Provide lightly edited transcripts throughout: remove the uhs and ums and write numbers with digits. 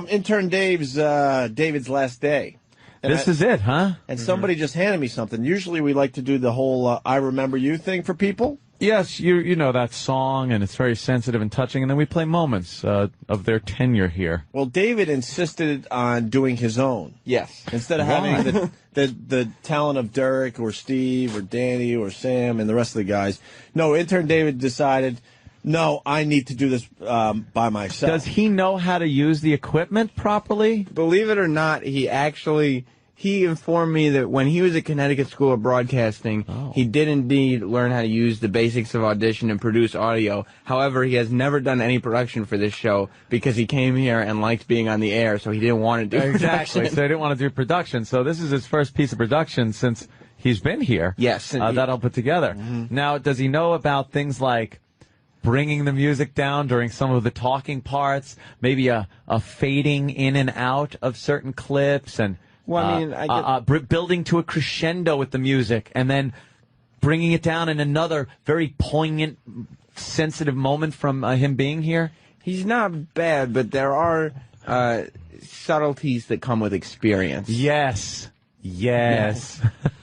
Intern David's last day. This is it, huh? And somebody just handed me something. Usually we like to do the whole I remember you thing for people. Yes, you know that song, and it's very sensitive and touching, and then we play moments of their tenure here. Well, David insisted on doing his own. Yes. Instead of having the talent of Derek or Steve or Danny or Sam and the rest of the guys. No, Intern David decided, no, I need to do this by myself. Does he know how to use the equipment properly? Believe it or not, he informed me that when he was at Connecticut School of Broadcasting, he did indeed learn how to use the basics of audition and produce audio. However, he has never done any production for this show because he came here and liked being on the air, so he didn't want to do Exactly, so he didn't want to do production. So this is his first piece of production since he's been here. Yes. That I'll put together. Now, does he know about things like bringing the music down during some of the talking parts, maybe a fading in and out of certain clips, and building to a crescendo with the music, and then bringing it down in another very poignant, sensitive moment from him being here? He's not bad, but there are subtleties that come with experience. Yes.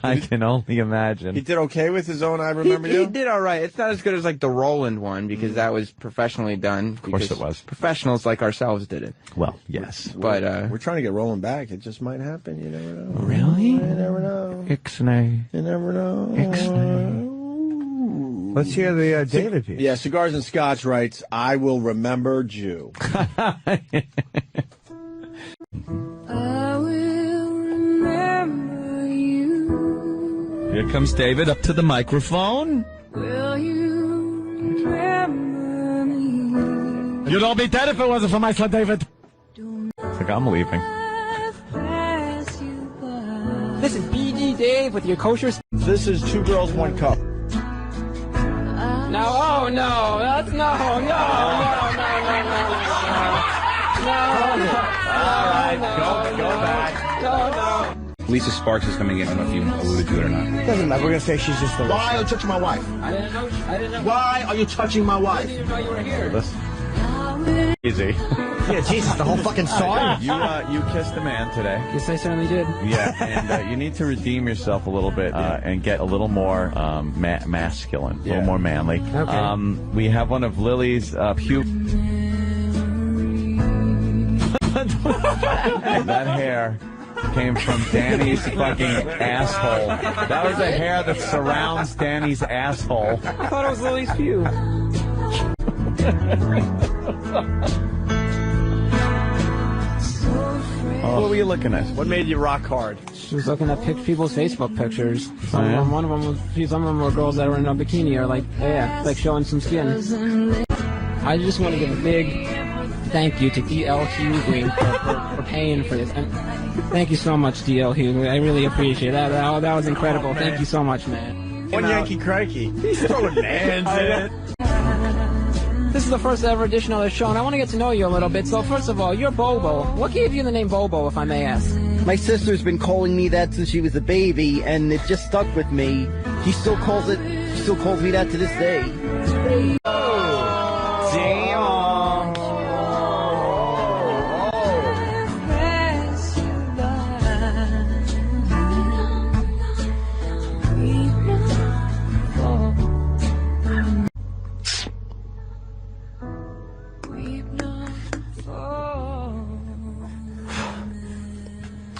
I can only imagine. He did okay with his own I Remember You? He did all right. It's not as good as like the Roland one because that was professionally done. Of course it was. Professionals like ourselves did it. Well, yes. But we're trying to get Roland back. It just might happen. You never know. Really? You never know. Ixnay. You never know. Ixnay. Let's hear the David piece. Yeah, Cigars and Scotch writes, I will remember you. Here comes David up to the microphone. Will you remember me? You'd all be dead if it wasn't for my son, David. It's like I'm leaving. This is BG Dave with your kosher. This is Two Girls, One Cup. No, oh no, that's no. All right, go back. No. Lisa Sparks is coming in. I don't know if you alluded to it or not. Doesn't matter. We're going to say she's just the Why are you touching my wife? I didn't know. Why are you touching my wife? I didn't know you were here. Easy. Yeah, Jesus, the whole fucking song. You kissed a man today. Yes, I certainly did. Yeah, and you need to redeem yourself a little bit and get a little more masculine, a little more manly. Okay. We have one of Lily's that hair came from Danny's fucking asshole. That was the hair that surrounds Danny's asshole. I thought it was Lily's pew. What were you looking at? What made you rock hard? She was looking at people's Facebook pictures. Some of them were girls that were in a bikini or like showing some skin. I just want to give a big thank you to DL Hughley for paying for this. And thank you so much, DL Hughley. I really appreciate that. That was incredible. Thank you so much, man. One Yankee Crikey. He's throwing hands in it. This is the first ever edition of the show, and I want to get to know you a little bit. So first of all, you're Bobo. What gave you the name Bobo, if I may ask? My sister's been calling me that since she was a baby, and it just stuck with me. She still calls me that to this day.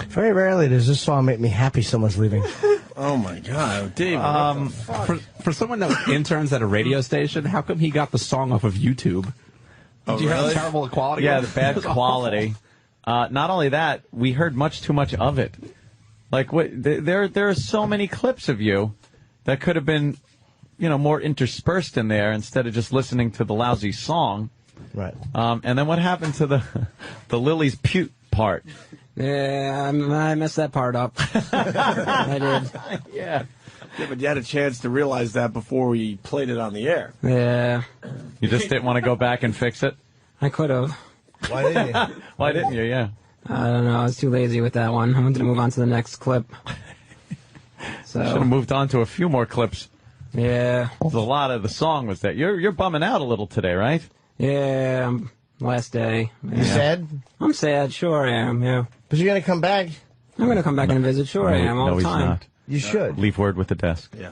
Very rarely does this song make me happy someone's leaving. Oh, my God. Dave, for someone that interns at a radio station, how come he got the song off of YouTube? Did you have terrible quality? Yeah, the bad quality. Not only that, we heard much too much of it. Like, there are so many clips of you that could have been, more interspersed in there instead of just listening to the lousy song. Right. And then what happened to the Lily's Pute part? Yeah, I messed that part up. I did. Yeah, but you had a chance to realize that before we played it on the air. Yeah. You just didn't want to go back and fix it? I could have. Why didn't you? Why didn't you? Yeah. I don't know. I was too lazy with that one. I wanted to move on to the next clip. So should have moved on to a few more clips. Yeah. A lot of the song was that. You're bumming out a little today, right? Yeah. Last day. You sad? I'm sad. Sure I am. Yeah. But you're gonna come back. I'm gonna come back and visit. Sure I am. All no, the he's time. not. You should. Leave word with the desk. Yeah.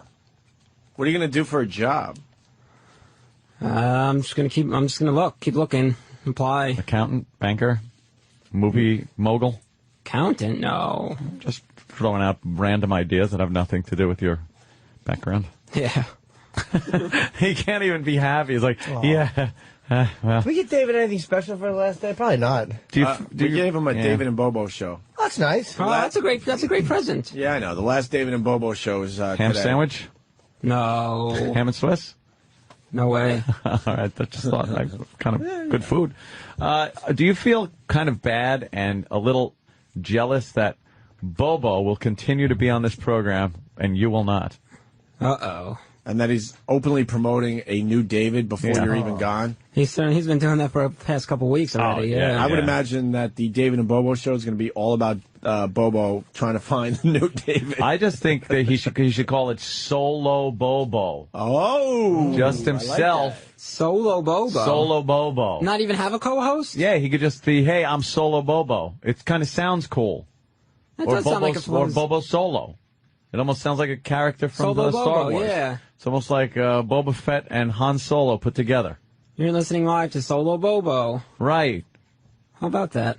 What are you going to do for a job? I'm just gonna keep looking, apply. Accountant, banker, movie mogul. Accountant? No. Just throwing out random ideas that have nothing to do with your background. Yeah. He can't even be happy. He's like, yeah. Well. Did we get David anything special for the last day? Probably not. We gave him a David and Bobo show. Oh, that's nice. Oh, that's a great present. Yeah, I know. The last David and Bobo show is Ham today. sandwich? No. Ham and Swiss? No way. All right, I just thought kind of good food. Do you feel kind of bad and a little jealous that Bobo will continue to be on this program and you will not? Uh-oh. And that he's openly promoting a new David before you're even gone. He's been doing that for the past couple weeks already. I would imagine that the David and Bobo show is going to be all about Bobo trying to find the new David. I just think that he should call it Solo Bobo. Oh, just himself. Like Solo Bobo. Solo Bobo. Not even have a co-host? Yeah, he could just be, hey, I'm Solo Bobo. It kind of sounds cool. That does sound like or Bobo Solo. It almost sounds like a character from the Star Wars. Yeah. It's almost like Boba Fett and Han Solo put together. You're listening live to Solo Bobo. Right. How about that?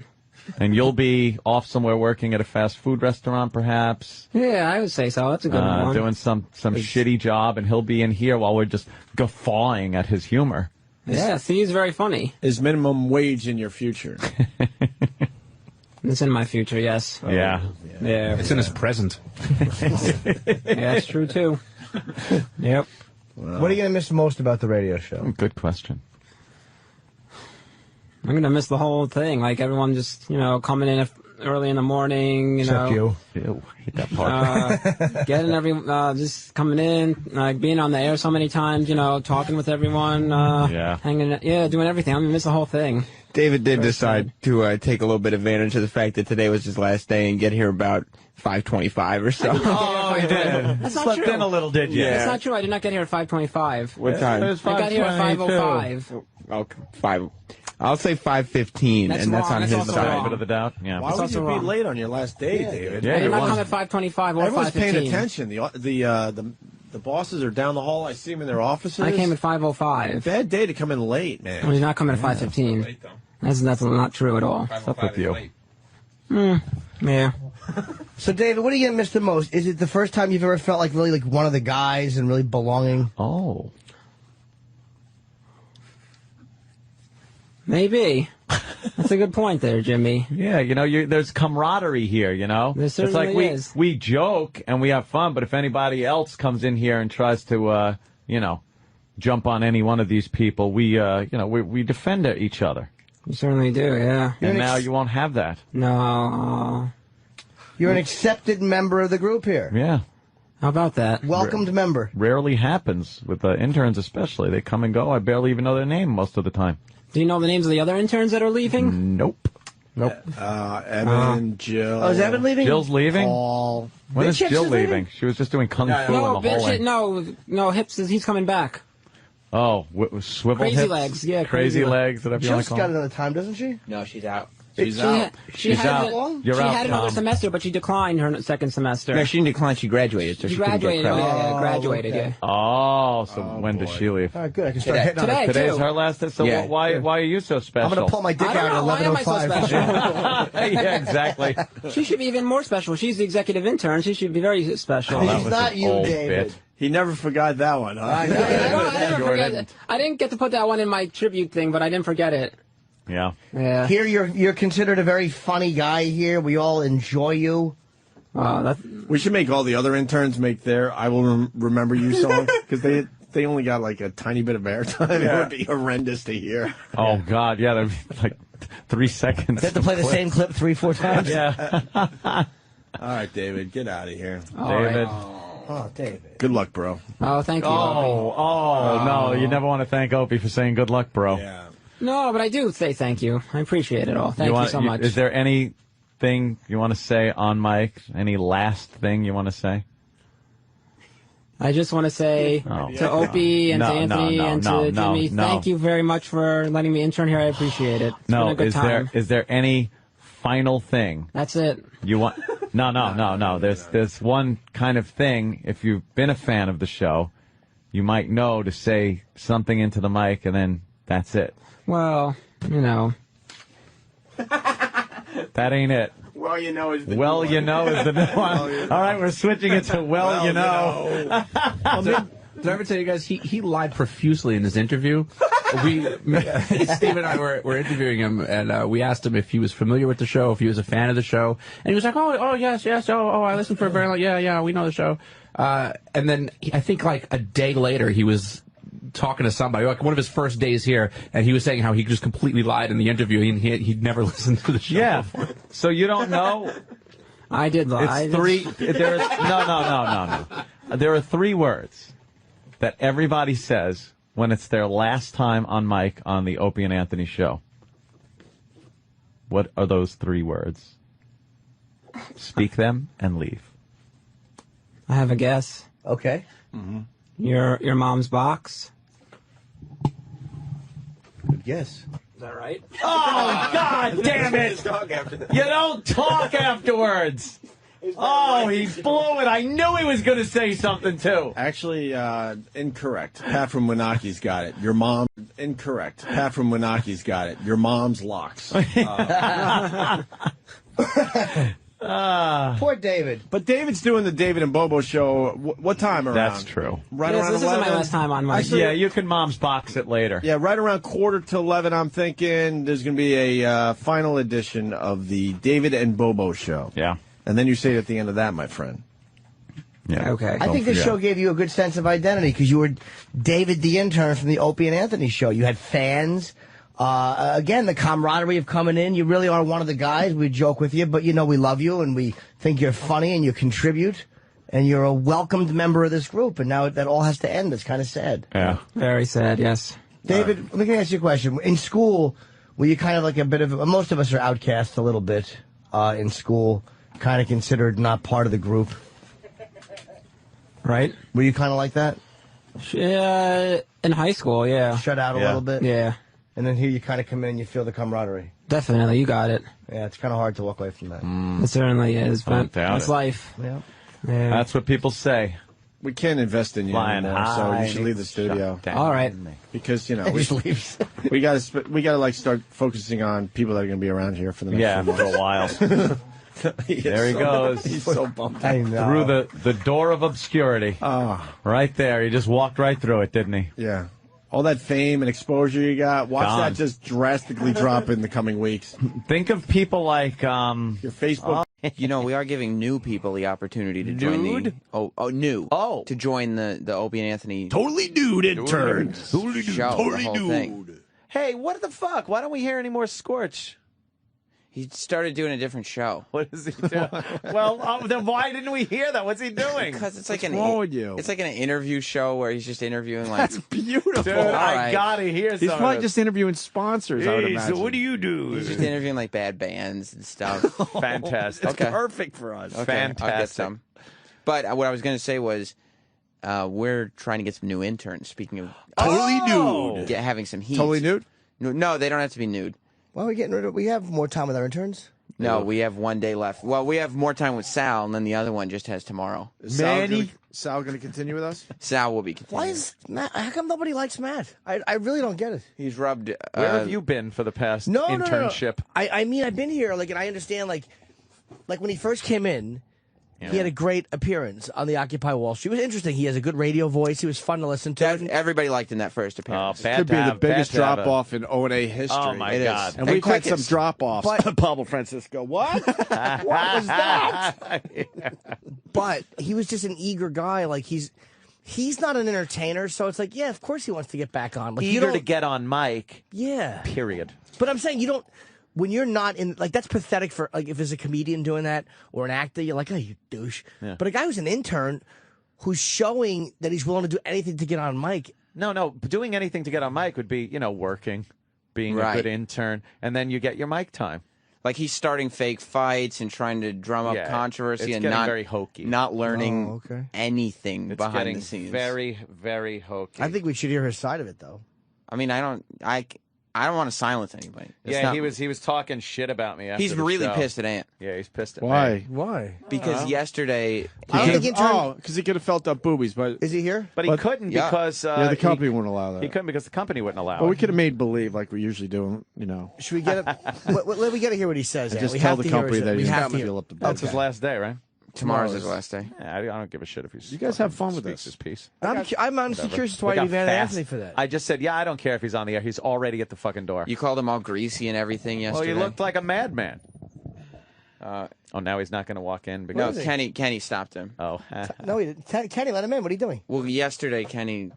And you'll be off somewhere working at a fast food restaurant, perhaps. Yeah, I would say so. That's a good one. Doing some shitty job, and he'll be in here while we're just guffawing at his humor. Yeah, see, he's very funny. Is minimum wage in your future? It's in my future, yes. Yeah. Yeah. It's in his present. Yeah, it's true, too. Yep. What are you going to miss most about the radio show? Good question. I'm going to miss the whole thing. Like, everyone just, coming in early in the morning, Except you. Ew, I hate that part. Getting just coming in, like, being on the air so many times, talking with everyone, doing everything. I'm going to miss the whole thing. David did decide to take a little bit advantage of the fact that today was his last day and get here about 5:25 or so. Oh, you did. That's not Slept true. in a little, did you? Yeah. That's not true. I did not get here at 5:25. What time? It was I got here at 5:05. Okay, 5. I'll say 5:15, That's and that's wrong. on That's his also side. wrong. Bit of the doubt. Yeah. Why It's would you also be wrong. late on your last day, David? Yeah, I he did not was. come at 5:25 or Everyone's 5:15. paying attention. The bosses are down the hall. I see them in their offices. I came at 5:05. Bad day to come in late, man. I did not come at 5:15. That's not true at all. What's up with you? Yeah. So, David, what are you going to miss the most? Is it the first time you've ever felt like really like one of the guys and really belonging? Oh. Maybe. That's a good point there, Jimmy. Yeah, there's camaraderie here, There It's certainly like is. we joke and we have fun, but if anybody else comes in here and tries to, jump on any one of these people, we defend each other. You certainly do, yeah. And now you won't have that. No. You're an accepted member of the group here. Yeah. How about that? Welcomed member. Rarely happens with interns especially. They come and go. I barely even know their name most of the time. Do you know the names of the other interns that are leaving? Nope. Evan, Jill. Oh, is Evan leaving? Jill's leaving? Paul. When is Bitch Hips Jill is leaving? leaving? She was just doing kung fu in No, the hallway. no, Hips he's coming back. Oh, swivel Crazy hips? legs, yeah, Crazy crazy legs, whatever you want Jill's to call got them. another time, doesn't she? No, she's out. She's out. She had You're she out, had another Tom. semester, but she declined her second semester. No, she didn't decline. She graduated, so She she couldn't get graduated. credit. Yeah, graduated. okay. Yeah. Oh, so when does she leave? All right, good. I can start hitting on Today. her. Today's too. her last day. So Yeah. why are you so special? I'm going to pull my dick I don't out know. Why at am I so 11:05. special? Yeah, exactly. She should be even more special. She's the executive intern. She should be very special. Oh, that He's was not an you, old David. bit. He never forgot that one, huh? I never forget it. I didn't get to put that one in my tribute thing, but I didn't forget it. Yeah. Yeah. Here, you're considered a very funny guy here. We all enjoy you. We should make all the other interns make their "I Will Remember You" song because they only got like a tiny bit of airtime. It would be horrendous to hear. Oh God, yeah, that'd be like 3 seconds. They have to play the same clip 3-4 times. Yeah. All right, David, get out of here. David. Oh, David. Good luck, bro. Oh, thank you. No, you never want to thank Opie for saying good luck, bro. Yeah. No, but I do say thank you. I appreciate it all. Thank you so much. Is there anything you want to say on mic? Any last thing you want to say? I just want to say to Opie and to Anthony and to Jimmy, thank you very much for letting me intern here. I appreciate it. It's been a good time. Is there any final thing? That's it. You want? No. There's one kind of thing. If you've been a fan of the show, you might know to say something into the mic, and then that's it. Well, you know. That ain't it. Well, you know is the new one. All right, we're switching it to you know. Did I ever tell you guys he lied profusely in his interview? Steve and I were interviewing him, and we asked him if he was familiar with the show, if he was a fan of the show, and he was like, "Oh, yes, I listened for a very long, yeah, we know the show." And then I think like a day later, he was talking to somebody, like one of his first days here, and he was saying how he just completely lied in the interview, and he'd never listened to the show before. So you don't know? I did lie. It's three. No. There are 3 words that everybody says when it's their last time on mic on the Opie and Anthony show. What are those 3 words? Speak them and leave. I have a guess. Okay. Mm-hmm. Your mom's box. Good guess. Is that right? Oh, God damn it! You don't talk afterwards! Oh, he blew it. I knew he was going to say something, too. Actually, incorrect. Pat from Winaki's got it. Your mom... Incorrect. Pat from Winaki's got it. Your mom's locks. Poor David. But David's doing the David and Bobo show. What time around? That's true. Right Yes, around this 11? isn't my last time on mic. Yeah, you can mom's box it later. Yeah, right around 11:15, I'm thinking there's going to be a final edition of the David and Bobo show. Yeah. And then you say it at the end of that, my friend. Yeah. Okay. I think this show gave you a good sense of identity because you were David the intern from the Opie and Anthony show. You had fans. Again, the camaraderie of coming in. You really are one of the guys. We joke with you, but you know we love you and we think you're funny and you contribute. And you're a welcomed member of this group. And now that all has to end. It's kind of sad. Yeah. Very sad, yes. David, let me ask you a question. In school, were you kind of like a bit of... Most of us are outcasts a little bit in school. Kind of considered not part of the group. Right? Were you kind of like that? In high school, yeah. Shut out a little bit? Yeah. And then here you kind of come in and you feel the camaraderie. Definitely, you got it. Yeah, it's kind of hard to walk away from that. It certainly is, but that's life. Yeah. Yeah. That's what people say. We can't invest in you Flying anymore, so high. you should leave the studio. All right. Because, you know, He just leaves. we got to like start focusing on people that are going to be around here for the next few for a while. There he goes. He's so bummed I out. know. Through the door of obscurity. Right there. He just walked right through it, didn't he? Yeah. All that fame and exposure you got, watch Gone. that just drastically drop in the coming weeks. Think of people like... Your Facebook. You know, we are giving new people the opportunity to join Nude? the new to join the Opie and Anthony Totally nude interns. Totally nude. show, Totally the whole nude. thing. Hey, what the fuck? Why don't we hear any more Scorch? He started doing a different show. What is he doing? Well, then why didn't we hear that? What's he doing? Because it's like What's wrong with you? It's like an interview show where he's just interviewing like That's beautiful. Dude, All I right. gotta hear He's some probably of just interviewing sponsors, I would imagine. so what do you do? he's just interviewing like bad bands and stuff. Fantastic. Okay. Perfect for us. Okay, Fantastic. I'll get some. But what I was going to say was, we're trying to get some new interns. Speaking of Totally nude. having some heat. Totally nude? No, they don't have to be nude. Well, we're getting rid of... We have more time with our interns. No, we have one day left. Well, we have more time with Sal, and then the other one just has tomorrow. Is Sal going to continue with us? Sal will be continuing. Why is Matt... How come nobody likes Matt? I really don't get it. He's rubbed... Where have you been for the past No. internship? I mean, I've been here, like, and I understand, like when he first came in, he had a great appearance on the Occupy Wall Street. It was interesting. He has a good radio voice. He was fun to listen to. Everybody liked in that first appearance. Oh, bad Could be to the have- biggest bad to have drop-off in O&A history. Oh, my It is. God. And we've had some crickets. drop-offs. But- Pablo Francisco. What? What was that? But he was just an eager guy. Like, he's not an entertainer, so it's like, yeah, of course he wants to get back on. Like, you Eager don't, to get on mic, yeah. period. But I'm saying you don't... When you're not in... Like, that's pathetic for... Like, if there's a comedian doing that or an actor, you're like, oh, you douche. Yeah. But a guy who's an intern who's showing that he's willing to do anything to get on mic... No, doing anything to get on mic would be, working, being a Right. good intern, and then you get your mic time. Like he's starting fake fights and trying to drum up controversy it's and getting not very hokey. not learning anything It's behind getting the scenes. very, very hokey. I think we should hear his side of it, though. I mean, I don't want to silence anybody. He was talking shit about me. After He's the really show. pissed at Ant. Yeah, he's pissed at me. Why? Because yesterday, because he could have felt up boobies, but is he here? But he couldn't because the company wouldn't allow that. He couldn't because the company wouldn't allow Well, it. we could have made believe like we usually do. You know, Should we get it? Let me get to hear what he says. And Ant. just we tell have the to hear company his- that we he's have not to hear- feel up the That's his last day, right? tomorrow's his last day. Yeah, I don't give a shit if he's. You guys have fun with speaks this. his piece. I'm honestly curious as to why Look you how mad at fast- Anthony for that. I just said, yeah, I don't care if he's on the air. He's already at the fucking door. You called him all greasy and everything Well, yesterday. he looked like a madman. Now he's not going to walk in No, because Kenny stopped him. Oh, No, he didn't. Kenny, let him in. What are you doing? Well, yesterday Kenny.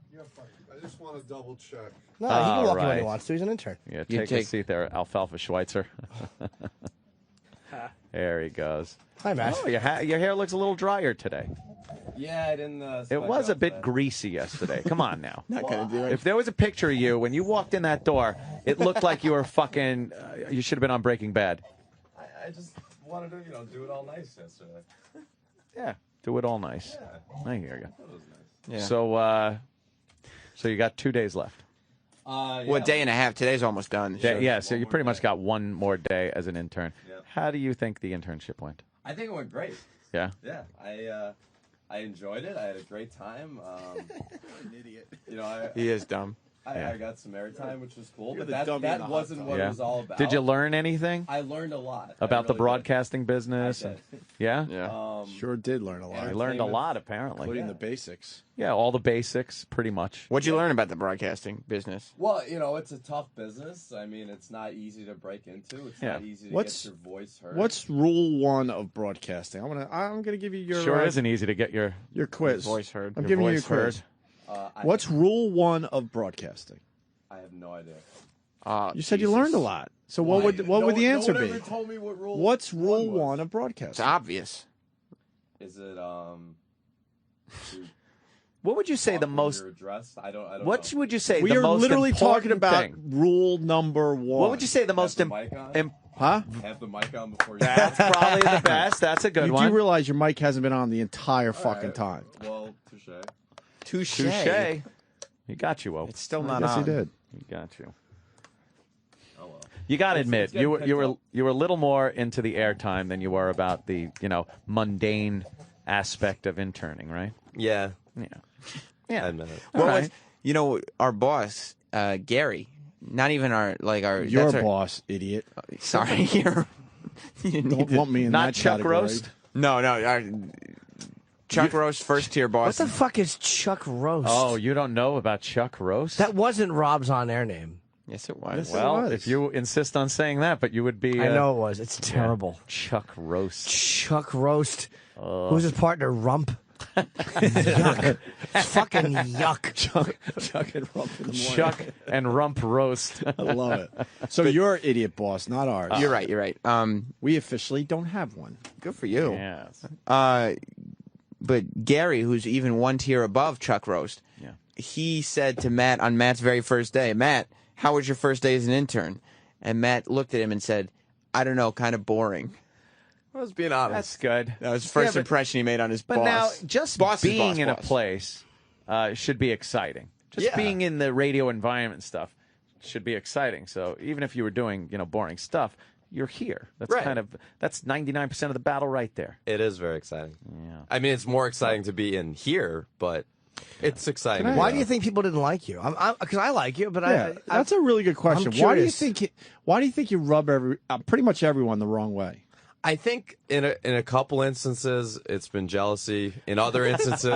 I just want to double check. No, he can walk in when right. he wants to. He's an intern. Yeah, You take a seat there, Alfalfa Schweitzer. There he goes. Hi, Matt. Oh, your hair looks a little drier today. Yeah, I didn't. It was a bit greasy yesterday. Come on now. Not gonna do it. If there was a picture of you when you walked in that door, it looked like you were fucking. You should have been on Breaking Bad. I just wanted to, do it all nice yesterday. Yeah, do it all nice. Yeah. I hear you. That was nice. Yeah. So you got 2 days left. Well, a day and a half. Today's almost done. Yeah, so you pretty much got one more day as an intern. Yeah. How do you think the internship went? I think it went great. Yeah. Yeah, I enjoyed it. I had a great time. An idiot. He is dumb. I got some airtime, which was cool, You're but the dummy in that the wasn't hot what Yeah. it was all about. Did you learn anything I learned a lot about the I really broadcasting business? did. Yeah. Yeah. Sure did learn a lot, I learned a lot apparently. including the basics. Yeah, all the basics, pretty much. What'd you learn about the broadcasting business? Well, it's a tough business. I mean, it's not easy to break into. It's not easy to get your voice heard. What's rule one of broadcasting? I'm gonna give you your Sure isn't easy to get your quiz. Voice heard. I'm Your giving you a voice quiz. heard. What's rule one of broadcasting? I have no idea. You said you learned a lot. So what would the answer no one be? ever told me what rule. What's rule was. one of It's broadcasting? obvious. Is it What would you say the talk when most? you're addressed? I don't What know. would you say We the are most literally talking important about thing? rule number one. What would you say the most Have the mic on? Huh? Have the mic on before you. That's probably the best. That's a good You one. do realize your mic hasn't been on the entire fucking time. Well, touche. Touche. He got you, Ope. It's still I not guess on. he did. He got you. Oh well. You got to It's admit, getting you were picked up. you were a little more into the airtime than you were about the mundane aspect of interning, right? Yeah. Yeah. Yeah. I admit it. What All was right. our boss, Gary? Not even our Your that's our- boss, idiot. Sorry, you Don't want me in Not that Chuck category. Roast. No, our Chuck Roast first tier What boss. the fuck is Chuck Roast? Oh, you don't know about Chuck Roast? That wasn't Rob's on-air name. Yes, it was. Yes, it well, was. if you insist on saying that, but you would be. I know it was. It's terrible. Chuck Roast. Chuck Roast. Who's his partner? Rump. Yuck. Fucking yuck. Chuck and Rump in the morning. Chuck and Rump Roast. I love it. So you're idiot boss, not ours. You're right. You're right. We officially don't have one. Good for you. Yes. But Gary, who's even one tier above Chuck Roast, he said to Matt on Matt's very first day, Matt, how was your first day as an intern? And Matt looked at him and said, I don't know, kind of boring. I was being honest. That's good. That was the first Yeah, impression he made on his But now, boss. just Boss's being boss, in a boss. place should be exciting. Just Yeah. being in the radio environment stuff should be exciting. So even if you were doing, boring stuff, you're here. That's Right. that's 99% of the battle right there. It is very exciting. Yeah. I mean, it's more exciting to be in here, but it's exciting. Why do you think people didn't like you? Because I like you, but Yeah, that's a really good question. I'm Why do you curious. think you rub pretty much everyone the wrong way? I think in a couple instances it's been jealousy. In other instances,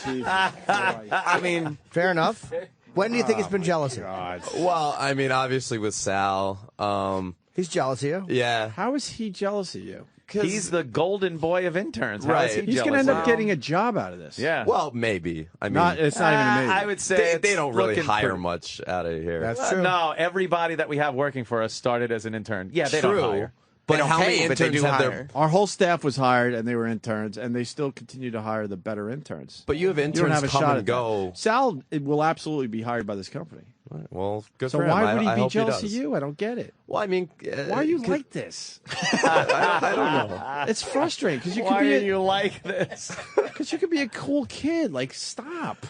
I mean, fair enough. When do you think it's been jealousy? well, I mean, obviously with Sal, He's jealous of you. yeah, How is he jealous of you? He's the golden boy of interns. How is Right. he He's going to jealous end of up you? getting a job out of this. Yeah. well, maybe. I mean, It's not even amazing. I would say they it's don't really looking hire pretty- much out of here. That's true. No, everybody that we have working for us started as an intern. Yeah, they True. don't hire. But don't how pay, many but they interns do have hire. their? Our whole staff was hired, and they were interns, and they still continue to hire the better interns. But you have You don't interns have a come shot and at go. that. Sal will absolutely be hired by this company. Right, well, good So for him. why would he I be hope jealous of does. you? I don't get it. Well, I mean, Why are you like this? I don't know. It's frustrating because you could Why be are you like this? because you could be a cool kid. Like, stop.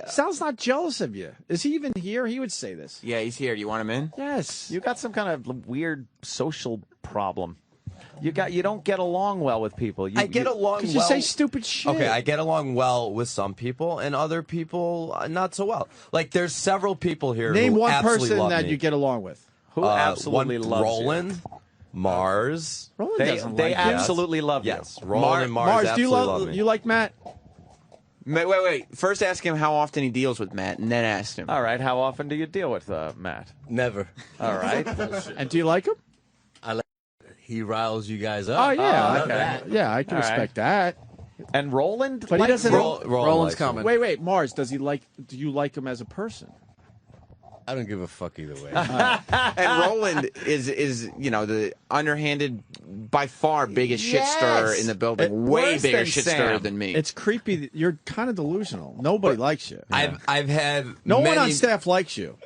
Sal's not jealous of you. Is he even here? He would say this. Yeah, he's here. Do you want him in? Yes. You got some kind of weird social problem. You don't get along well with people. I get along well. You say stupid shit. Okay, I get along well with some people, and other people not so well. Like, there's several people here. Name who one absolutely person love that me. you get along with. Who absolutely one, loves Roland, you? Mars. Roland They doesn't like you. absolutely love you. Yes, Roland and Mars Mars, do absolutely you love me. you like Matt? Wait. First ask him how often he deals with Matt, and then ask him. All right. How often do you deal with Matt? Never. All right. And do you like him? I like. He riles you guys up. Oh yeah, okay. Yeah, I can All right. respect that. And Roland, But he likes doesn't. you? Roland's coming. Wait, Mars, do you like him as a person? I don't give a fuck either way. And Roland is the underhanded, by far biggest shit stirrer in the building. Way worse bigger than shit Sam. stirrer than me. It's creepy. You're kind of delusional. Nobody likes you. I've had No many, one on staff likes you.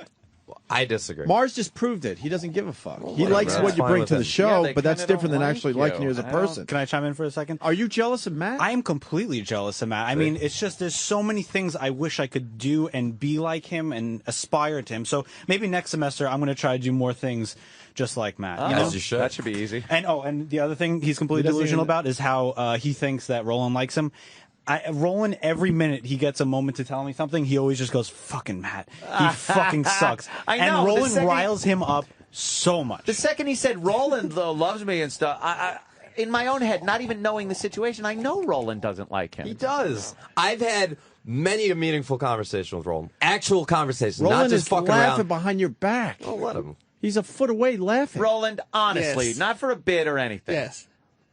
I disagree. Mars just proved it. He doesn't give a fuck. He whatever. likes That's what you fine bring with to the him. show, they but that's kinda different don't than like actually you. liking you as a I don't- person. Can I chime in for a second? Are you jealous of Matt? I am completely jealous of Matt. I mean, it's just there's so many things I wish I could do and be like him and aspire to him. So maybe next semester I'm going to try to do more things just like Matt. Oh, you know? As you should. That should be easy. And the other thing he's completely He doesn't delusional even- about is how he thinks that Roland likes him. Roland, every minute he gets a moment to tell me something, he always just goes, "Fucking Matt, he fucking sucks." I know, And the Roland second- riles him up so much. The second he said Roland though loves me and stuff, I in my own head, not even knowing the situation, I know Roland doesn't like him. He does. I've had many a meaningful conversation with Roland. Actual conversations, not Roland just is fucking laughing around. behind your back. Oh, let him. He's a foot away laughing. Roland, honestly, Yes. not for a bit or anything. Yes.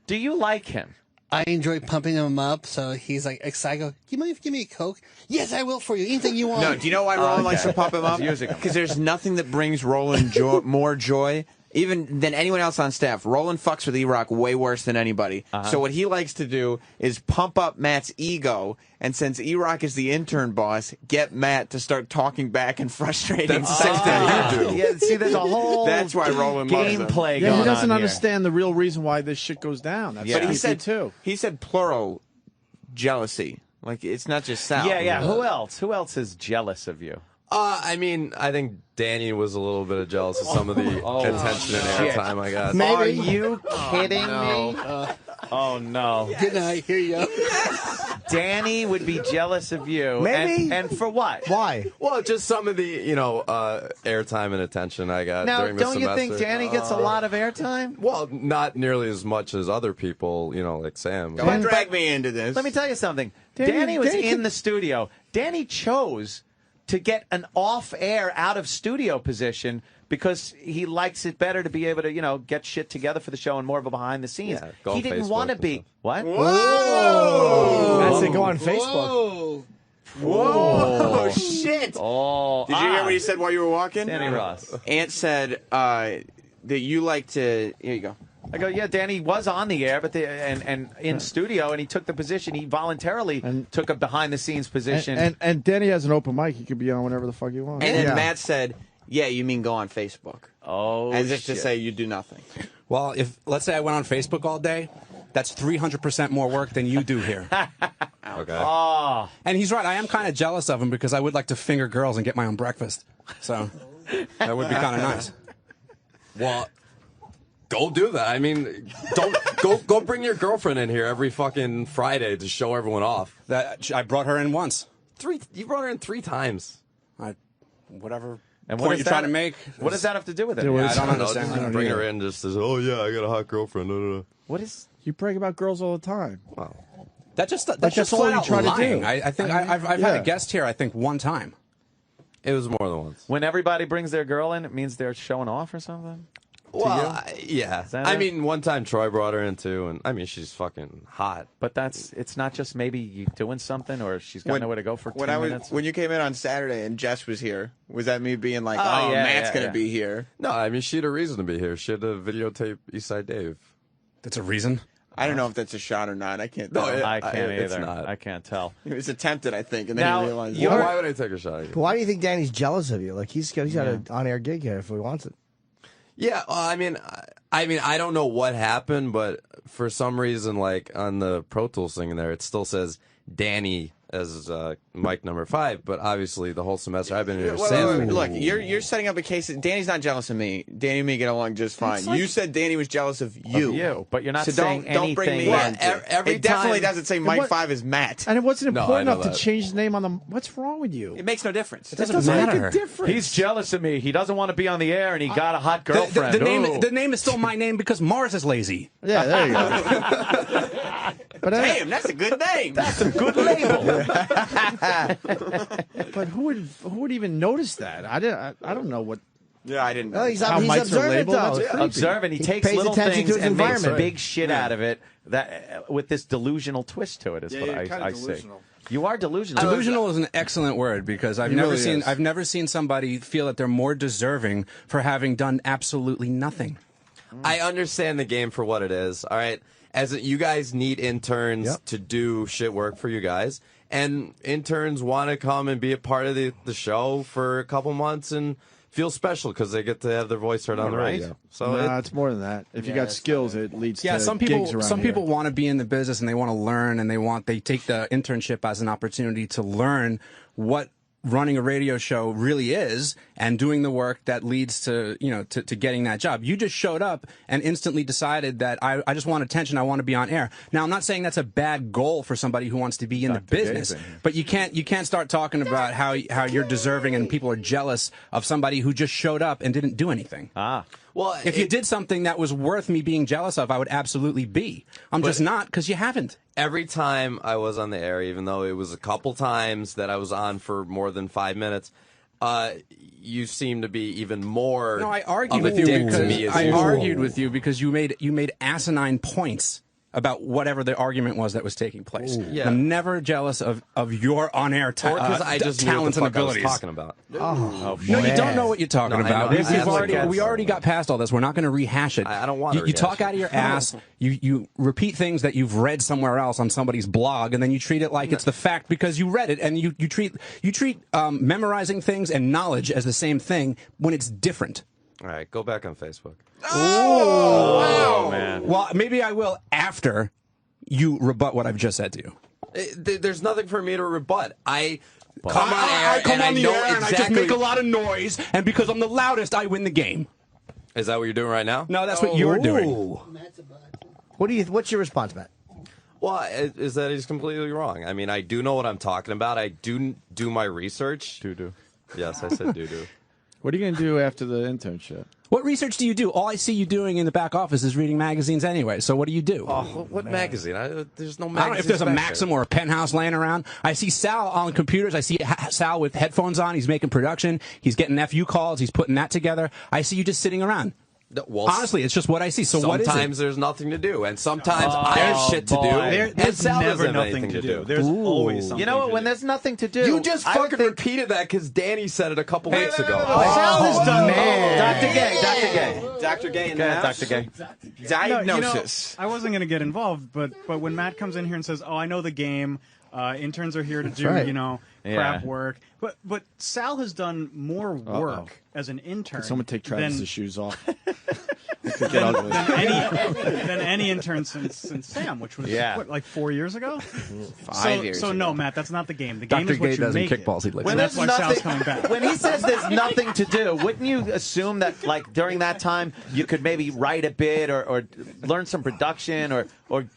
Do you like him? I enjoy pumping him up, so he's like excited. I go, you mind if you give me a Coke? Yes, I will for you. Anything you want. No, do you know why Roland likes to pump him up? Because there's nothing that brings Roland more joy even than anyone else on staff. Roland fucks with E-Rock way worse than anybody. So what he likes to do is pump up Matt's ego, and since E-Rock is the intern boss, get Matt to start talking back and frustrating. That's the same thing you do. Yeah, see, there's a whole That's why Roland loves him. gameplay Yeah, going he doesn't on here. understand the real reason why this shit goes down. That's Yeah. But he creepy, said too. He said plural jealousy. Like it's not just Sal. Yeah. Who else? Who else is jealous of you? I mean, I think Danny was a little bit jealous of some of the attention and shit. airtime I got. Are you kidding me? Oh no. Good night. Here you go. Danny would be jealous of you. Maybe. And for what? Why? Well, just some of the, airtime and attention I got Now, during the don't semester. you think Danny gets a lot of airtime? Well, not nearly as much as other people, like Sam. Don't drag me into this. Let me tell you something. Danny was in the studio. Danny chose to get an off-air, out-of-studio position because he likes it better to be able to, get shit together for the show and more of a behind-the-scenes. Yeah, go He on didn't Facebook want to and be... stuff. What? Whoa! That's it. Go on Facebook. Whoa. Whoa, shit. Oh, Did you hear what he said while you were walking? Danny Ross. Ant said that you like to... Here you go. I go, yeah, Danny was on the air, but and in studio, and he took the position. He voluntarily took a behind-the-scenes position. And Danny has an open mic. He could be on whenever the fuck he wants. And then Matt said, yeah, you mean go on Facebook. Oh, as if to shit. say you do nothing. Well, if let's say I went on Facebook all day, that's 300% more work than you do here. Okay. Oh. And he's right. I am kind of jealous of him because I would like to finger girls and get my own breakfast. So that would be kind of nice. Well, go do that. I mean, don't go bring your girlfriend in here every fucking Friday to show everyone off. I brought her in once. You brought her in 3 times. Whatever. And point you're trying to make. What does that have to do with it? Yeah, I don't understand. Just bring her in just as, oh yeah, I got a hot girlfriend. What is? You brag about girls all the time. Wow. That's just that's just all flat you out try to lying. do. I think I've had a guest here. I think one time. It was more than once. When everybody brings their girl in, it means they're showing off or something? Well, yeah. I mean, one time Troy brought her in too, and I mean, she's fucking hot. But it's not just maybe you doing something, or she's got nowhere to go for 10 minutes. When you came in on Saturday and Jess was here, was that me being like, Matt's going to be here? No, I mean, she had a reason to be here. She had to videotape Eastside Dave. That's a reason? I don't know if that's a shot or not. I can't tell. I can't either. It's not. I can't tell. It was attempted, I think, and then he realized. Why would I take a shot at you? But why do you think Danny's jealous of you? Like he's got an on-air gig here if he wants it. Yeah, I mean, I don't know what happened, but for some reason, like on the Pro Tools thing there, it still says Danny as mic number 5, but obviously the whole semester I've been here. Look, you're setting up a case. Danny's not jealous of me. Danny and me get along just fine. You said Danny was jealous of you. But you're not so saying don't bring me anything. in. It definitely doesn't say Mike 5 is Matt. And it wasn't important enough to change his name on the. What's wrong with you? It makes no difference. It doesn't matter. Make a difference. He's jealous of me. He doesn't want to be on the air, and he got a hot girlfriend. The name is still my name because Mars is lazy. Yeah, there you go. Damn, that's a good name. That's a good label. But who would even notice that? I don't know what. Yeah, I didn't. Well, he's how mics are observant, labeled. though. That's creepy. Observant. He takes pays little attention things to his and makes environment. big shit out of it. That with this delusional twist to it is what I see. You are delusional. Delusional is an excellent word because I've never seen somebody feel that they're more deserving for having done absolutely nothing. I understand the game for what it is. All right, you guys need interns to do shit work for you guys, and interns want to come and be a part of the show for a couple months and feel special because they get to have their voice heard on the radio. So it's more than that. If you got skills, it leads to some gigs around some here. people want to be in the business and they want to learn and they take the internship as an opportunity to learn what running a radio show really is and doing the work that leads to to getting that job. You just showed up and instantly decided that I just want attention, I want to be on air. Now I'm not saying that's a bad goal for somebody who wants to be in the business, but you can't start talking about how you're deserving and people are jealous of somebody who just showed up and didn't do anything. Well, if you did something that was worth me being jealous of, I would absolutely be. I'm just not because you haven't. Every time I was on the air, even though it was a couple times that I was on for more than 5 minutes, you seem to be even more. No, I argued with you because you made asinine points about whatever the argument was that was taking place. Yeah. I'm never jealous of your on-air because I just knew what talents the and fuck I was abilities. talking about. No, you don't know what you're talking about. We already got past all this. We're not going to rehash it. I don't want to. You talk out of your ass. You repeat things that you've read somewhere else on somebody's blog, and then you treat it like it's the fact because you read it. And you treat memorizing things and knowledge as the same thing when it's different. All right, go back on Facebook. Oh, man. Well, maybe I will after you rebut what I've just said to you. There's nothing for me to rebut. I come on air and I know exactly. And I just make a lot of noise, and because I'm the loudest, I win the game. Is that what you're doing right now? No, that's what you're doing. What's your response, Matt? Well, is that he's completely wrong. I mean, I do know what I'm talking about. I do my research. Do. Yes, I said do. What are you going to do after the internship? What research do you do? All I see you doing in the back office is reading magazines anyway. So what do you do? Oh, what magazine? There's no magazine. I don't know if there's a Maxim or a Penthouse laying around. I see Sal on computers. I see Sal with headphones on. He's making production. He's getting FU calls. He's putting that together. I see you just sitting around. Well, honestly, it's just what I see. So what is it? Sometimes there's nothing to do, and sometimes I have shit to do. There's Sal never doesn't have nothing anything to do. There's always something. You know what? When there's nothing to do, you just fucking repeated that because Danny said it a couple weeks ago. Sal has done Dr. Gay in the house. Dr. Gay. Diagnosis. I wasn't going to get involved, but when Matt comes in here and says, "Oh, I know the game. Interns are here to do crap work," but Sal has done more work as an intern. Can someone take Travis's shoes off? than any intern since Sam, which was what, like 4 years ago. 5 years. So ago. no, Matt, that's not the game. The game Dr. is what Gay you doesn't make kick it. balls. He licks And that's why Sal's coming back. When he says there's nothing to do, wouldn't you assume that like during that time you could maybe write a bit or learn some production or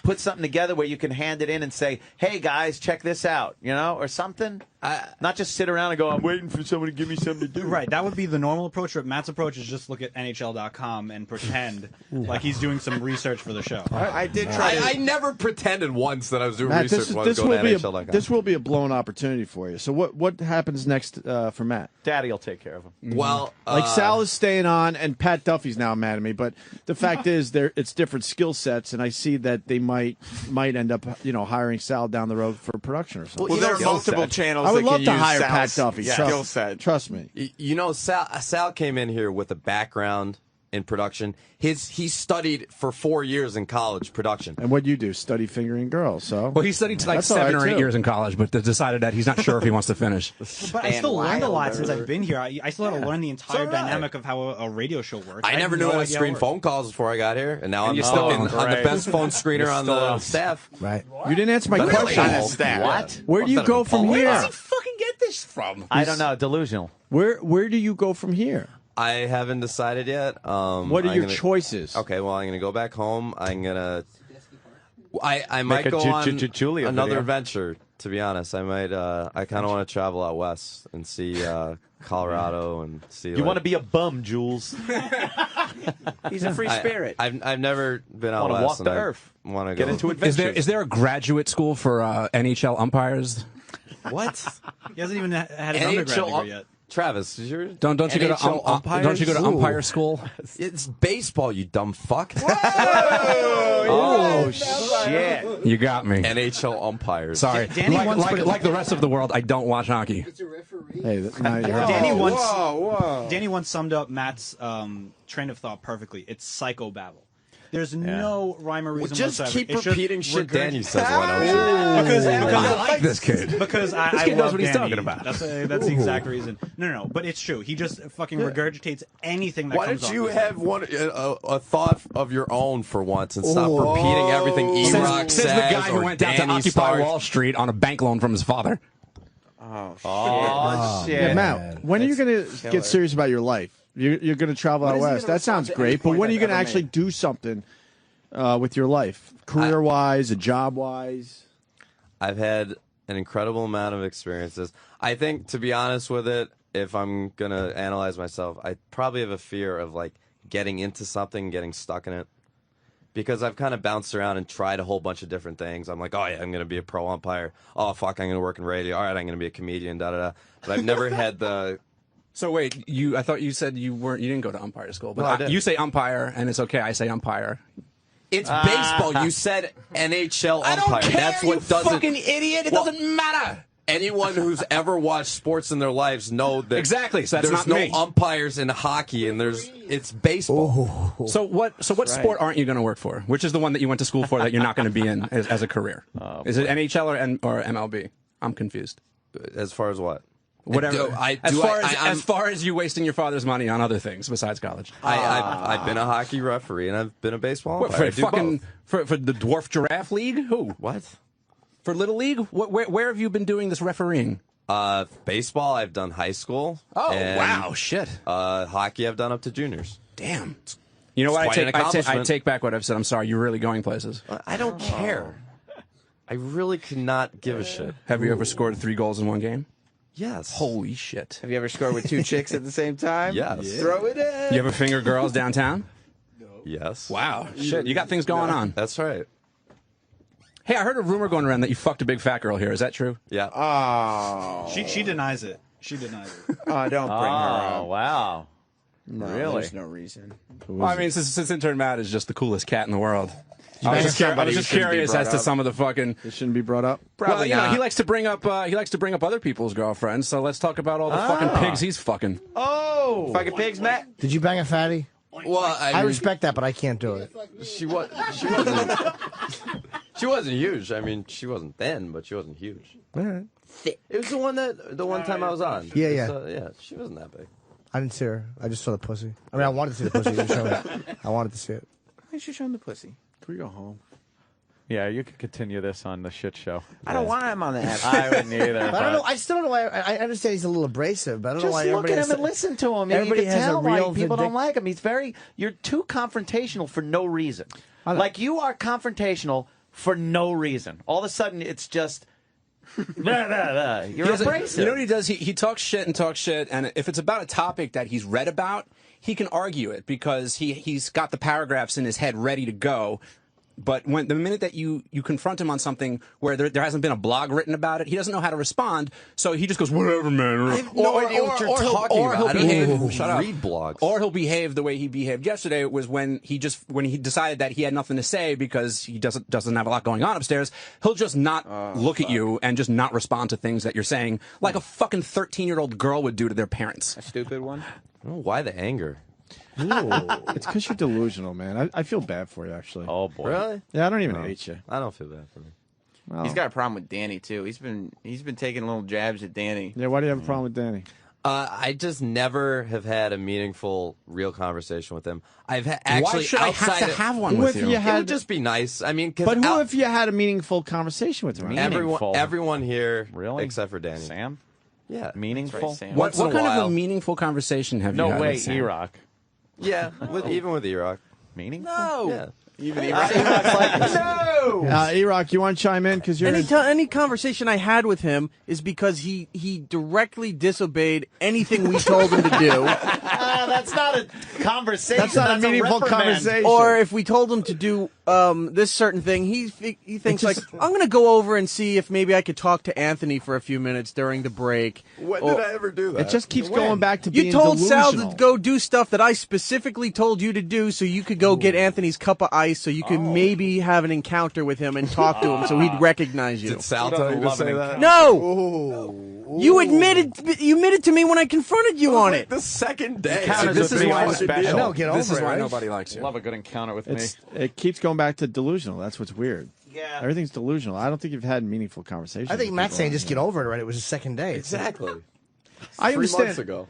put something together where you can hand it in and say, "Hey guys, check this out," or something? Not just sit around and go, I'm waiting for someone to give me something to do. Right, that would be the normal approach. But Matt's approach is just look at NHL.com and pretend like he's doing some research for the show. I did try. I never pretended once that I was doing Matt, research when I was going to NHL.com. This will be a blown opportunity for you. So what happens next for Matt? Daddy will take care of him. Well, like Sal is staying on, and Pat Duffy's now mad at me. But the fact is, it's different skill sets, and I see that they might end up, hiring Sal down the road for production or something. Well, there are multiple channels. I would that love can to use hire Sal's Pat Duffy. skill set. Trust me. Sal came in here with a background in production. He studied for 4 years in college production. And what you do? Study fingering girls. So well, he studied like That's 7 all or right, 8 too. years in college, but decided that he's not sure if he wants to finish. But I still learned a lot since I've been here. I still had to learn the entire dynamic of how a radio show works. I never knew how to screen phone calls before I got here, and now I'm the best phone screener on the staff. Right. You didn't answer my question. On the staff. What? Where do you go from Where here? does he fucking get this from? I don't know. Delusional. Where do you go from here? I haven't decided yet. What are your choices? Okay, well, I'm going to go back home. I'm going to... I might Make a go on Julia another video. venture, to be honest. I might... I kind of want to travel out west and see Colorado and see... You want to be a bum, Jules. He's a free spirit. I've never been out Wanna west. walk the and I earth. Want to Get go. into adventures. Is there a graduate school for NHL umpires? What? He hasn't even had his undergrad degree yet. Travis, is your Don't you go to umpires? don't you go to umpire school? It's baseball, you dumb fuck. Oh, shit. You got me. NHL umpires. Sorry. Danny once put it- Like the rest of the world, I don't watch hockey. Hey, Danny once summed up Matt's train of thought perfectly. It's psychobabble. There's no rhyme or reason Just whatsoever. keep It's repeating just shit Danny says. Why don't you? Because I like this kid. Because I This kid love knows what he's Danny. talking about. That's the exact reason. No, but it's true. He just fucking regurgitates anything that Why comes don't off you his have a thought of your own for once and stop repeating everything E-Rock Says the says guy who or went down Danny to Occupy starts. Wall Street on a bank loan from his father. Oh, shit. Yeah, Matt. When are you going to get serious about your life? You're going to travel out west. That sounds great. But when are you going to actually do something with your life, career-wise, job-wise? I've had an incredible amount of experiences. I think, to be honest with it, if I'm going to analyze myself, I probably have a fear of like getting into something, getting stuck in it. Because I've kind of bounced around and tried a whole bunch of different things. I'm like, oh yeah, I'm going to be a pro umpire. Oh fuck, I'm going to work in radio. All right, I'm going to be a comedian. Da da da. But I've never had the. So wait, I thought you said you didn't go to umpire school, but No, I did. you say umpire, and it's okay. I say umpire. It's baseball. You said NHL umpire. I don't care, That's what you doesn't. fucking idiot. It doesn't matter. Anyone who's ever watched sports in their lives know that Exactly, so that's there's not no me. umpires in hockey, and it's baseball. So what sport aren't you going to work for? Which is the one that you went to school for that you're not going to be in as a career? Is it NHL or MLB? I'm confused. As far as what? Whatever. As far as you wasting your father's money on other things besides college. I've been a hockey referee and I've been a baseball What, umpire. for the Dwarf Giraffe League? Who? What? For Little League? Where have you been doing this refereeing? Baseball, I've done high school. Oh, and, wow, shit. Hockey, I've done up to juniors. Damn. You know what? I take back what I've said. I'm sorry. You're really going places. I don't care. I really could not give a shit. Have you ever scored 3 goals in one game? Yes. Holy shit. Have you ever scored with 2 chicks at the same time? Yes. Yeah. Throw it in. You ever finger girls downtown? Yes. Wow. Shit. You got things going on. That's right. Hey, I heard a rumor going around that you fucked a big fat girl here. Is that true? Yeah. Oh. She denies it. She denies it. Oh, don't bring her up. Wow. No, Really? There's no reason. Well, I mean, since Intern Matt is just the coolest cat in the world. I bang was just somebody who shouldn't be curious brought as to up? some of the fucking. It shouldn't be brought up. Probably well, not. he likes to bring up other people's girlfriends. So let's talk about all the fucking pigs he's fucking. Oh. Fucking pigs, Matt. Did you bang a fatty? Well, I respect that, but I can't do it. She wasn't. She wasn't huge. I mean, she wasn't thin, but she wasn't huge. All right. It was the one time I was on. Yeah, yeah. Yeah, she wasn't that big. I didn't see her. I just saw the pussy. I mean, I wanted to see the pussy. You didn't show me. I wanted to see it. Why should show him the pussy? Can we go home? Yeah, you could continue this on the shit show. I don't want him on the app. I wouldn't either. But I don't know. I still don't know why. I understand he's a little abrasive, but I don't know Just why look everybody at has him and to- listen to him. Everybody You can has a tell real why people don't vindic- like him. You're too confrontational for no reason. Like you are confrontational for no reason. All of a sudden, it's just You're abrasive. You know what he does? He talks shit, and if it's about a topic that he's read about, he can argue it because he's got the paragraphs in his head ready to go. But when the minute that you confront him on something where there hasn't been a blog written about it, he doesn't know how to respond. So he just goes, "Whatever, man." I have no idea what you're talking about. He'll I don't behave. even Shut up. read blogs. Or he'll behave the way he behaved yesterday. Was when he decided that he had nothing to say because he doesn't have a lot going on upstairs. He'll just not look at you and just not respond to things that you're saying, like a fucking 13-year-old girl would do to their parents. A stupid one. Oh, why the anger? It's because you're delusional, man. I feel bad for you, actually. Oh boy. Really? Yeah, I don't even hate you. I don't feel bad for me. Well, He's got a problem with Danny too. He's been taking little jabs at Danny. Yeah, why do you have a problem with Danny? I just never have had a meaningful, real conversation with him. I've actually Why should I have to have one with you? It would just be nice. I mean, But who if you had a meaningful conversation with him? everyone here, Really? except for Danny. Sam? Yeah, Meaningful? That's right, Sam. What Once in a kind of while. a meaningful conversation have you No had? way, with Sam? E-Rock. Yeah, even with E-Rock. Meaningful? No. Yeah. Even No. E-Rock, you want to chime in because you're Any conversation I had with him is because he directly disobeyed anything we told him to do. That's not a conversation. That's not a meaningful conversation. Or if we told him to do this certain thing, he thinks like, I'm going to go over and see if maybe I could talk to Anthony for a few minutes during the break. When did I ever do that? It just keeps going back to being You told Sal delusional. to go do stuff that I specifically told you to do so you could go get Anthony's cup of ice so you could maybe have an encounter with him and talk to him so he'd recognize you. Did Sal tell you to say that? No! You admitted to me when I confronted you on it. The second day. This is why special. No, get over This is it, why right? nobody likes you. Love a good encounter with me. It keeps going back to delusional. That's what's weird. Yeah. Everything's delusional. I don't think you've had meaningful conversations. I think with Matt's people. saying just get over it already. It was the second day. Exactly. I 3 understand. months ago.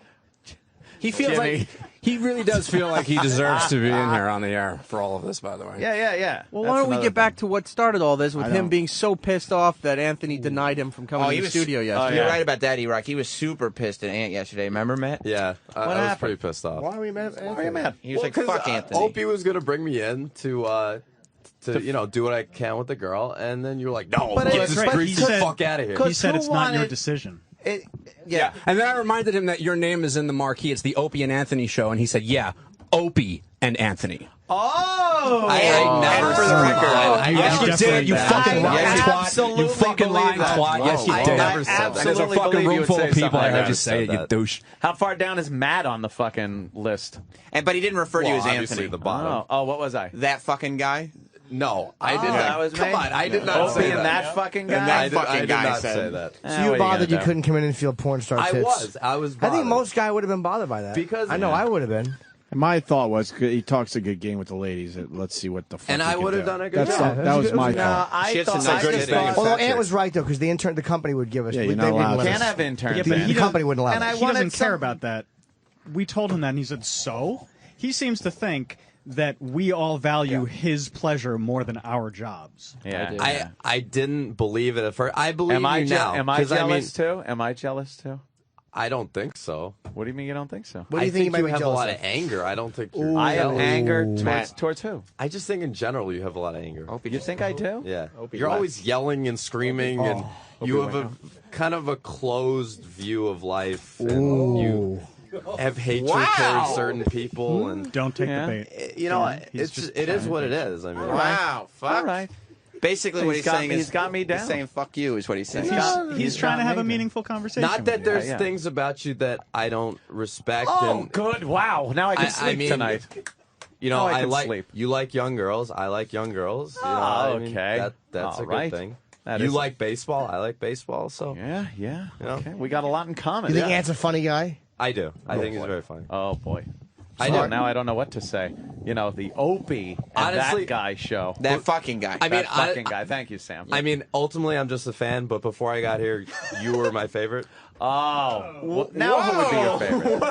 He feels like he really does feel like he deserves to be in here on the air for all of this. By the way. Yeah. Well, why don't we get back to what started all this with I him don't. being so pissed off that Anthony denied him from coming to the studio yesterday? You're right about that, E-Rock. He was super pissed at Ant yesterday. Remember, Matt? Yeah, I was happened? pretty pissed off. Why are we mad? Why are you mad? He was like, 'cause, "Fuck Anthony." Opie was gonna bring me in to do what I can with the girl, and then you were like, "No, But get it's this right. grease He the said- fuck out of here." He said it's not your decision. Yeah. And then I reminded him that your name is in the marquee. It's the Opie and Anthony show, and he said, "Yeah, Opie and Anthony." Oh! I never for the record, Yes, you definitely did. You did. fucking lying I twat. absolutely You fucking lying believe that. twat. Yes, you I did. never said that. There's a Absolutely fucking believe room you would full say of people. something I heard like you that. say it, you That. douche. How far down is Matt on the fucking list? But he didn't refer to you as obviously Anthony. the bottom. Oh, what was I? That fucking guy. No, I did that not. was Come me? on, I did not Opie say and that. that fucking And guy? that I fucking did guy not said say that. So you were bothered you do? couldn't come in and feel porn star I tits? was I bothered. think most guy would have been bothered by that. Because- I know I would have been. My thought was he talks a good game with the ladies. Let's see what the fuck. And he I can would have do. done a good That's job. That was my No, thought. I Shit's thought a nice I good just thing. thought- Although Ant was right though, because the company would give us. Yeah, they you're not wouldn't allowed let to. Can't us. have interns. Yeah, but then. he The company wouldn't allow and us. I He wanted doesn't care some- about that. We told him that, and he said, so? He seems to think that we all value his pleasure more than our jobs. Yeah. I didn't believe it at first. I believe Am I you now. Am I 'cause, jealous too? Am I jealous too? I don't think so. What do you mean you don't think so? What do you I think you might be have a jealous lot of? of anger. I don't think you're. I have jealous. anger towards who? I just think in general you have a lot of anger. You think I do? Yeah. You're always yelling and screaming, and you have a kind of a closed view of life, and you have hatred towards certain people, and Don't take the bait. you know, He's it is what it is. I mean, Wow. Fuck. All right. Basically, what he's saying is he's got me down. He's saying "fuck you" is what he's saying. He's trying to have a meaningful conversation. not with that you. there's Yeah. things about you that I don't respect. Oh, and good. Wow. Now I can sleep mean, tonight. You know, Now I I can like sleep. you like young girls. I like young girls. You know, Oh, I mean, okay. that's All a right. good thing. That You is- like baseball. I like baseball. So Yeah. You know? Okay. We got a lot in common. You think Ant's a funny guy? I do. I think he's very funny. Oh boy. I So do. now I don't know what to say. You know, the Opie and Honestly, that guy show. That fucking guy. I mean, That fucking guy. Thank you, Sam. I mean, ultimately, I'm just a fan. But before I got here, you were my favorite. Oh. Well, now who would be your favorite?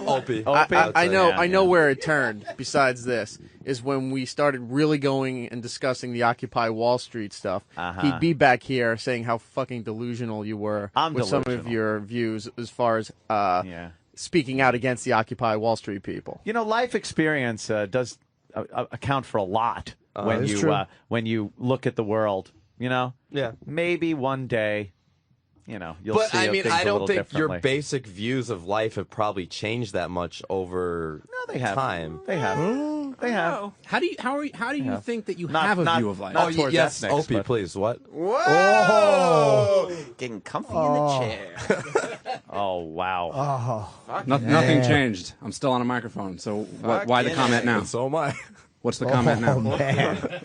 Opie. I know where it turned. Besides this, is when we started really going and discussing the Occupy Wall Street stuff. He'd be back here saying how fucking delusional you were I'm with some of delusional. your views as far as speaking out against the Occupy Wall Street people. You know, life experience does account for a lot when it's you true. when you look at the world You know? Yeah. Maybe one day, you know, you'll But see I mean, things I a don't little think your differently. basic views of life have probably changed that much over they have. time. They have. They have. How do you think that you have a view of life? Not Oh, towards yes, ethnics, Opie, but- please. What? Whoa! Getting comfy in the chair. Oh, wow. Nothing changed. I'm still on a microphone. So why the comment now? So am I. What's the comment now? Man.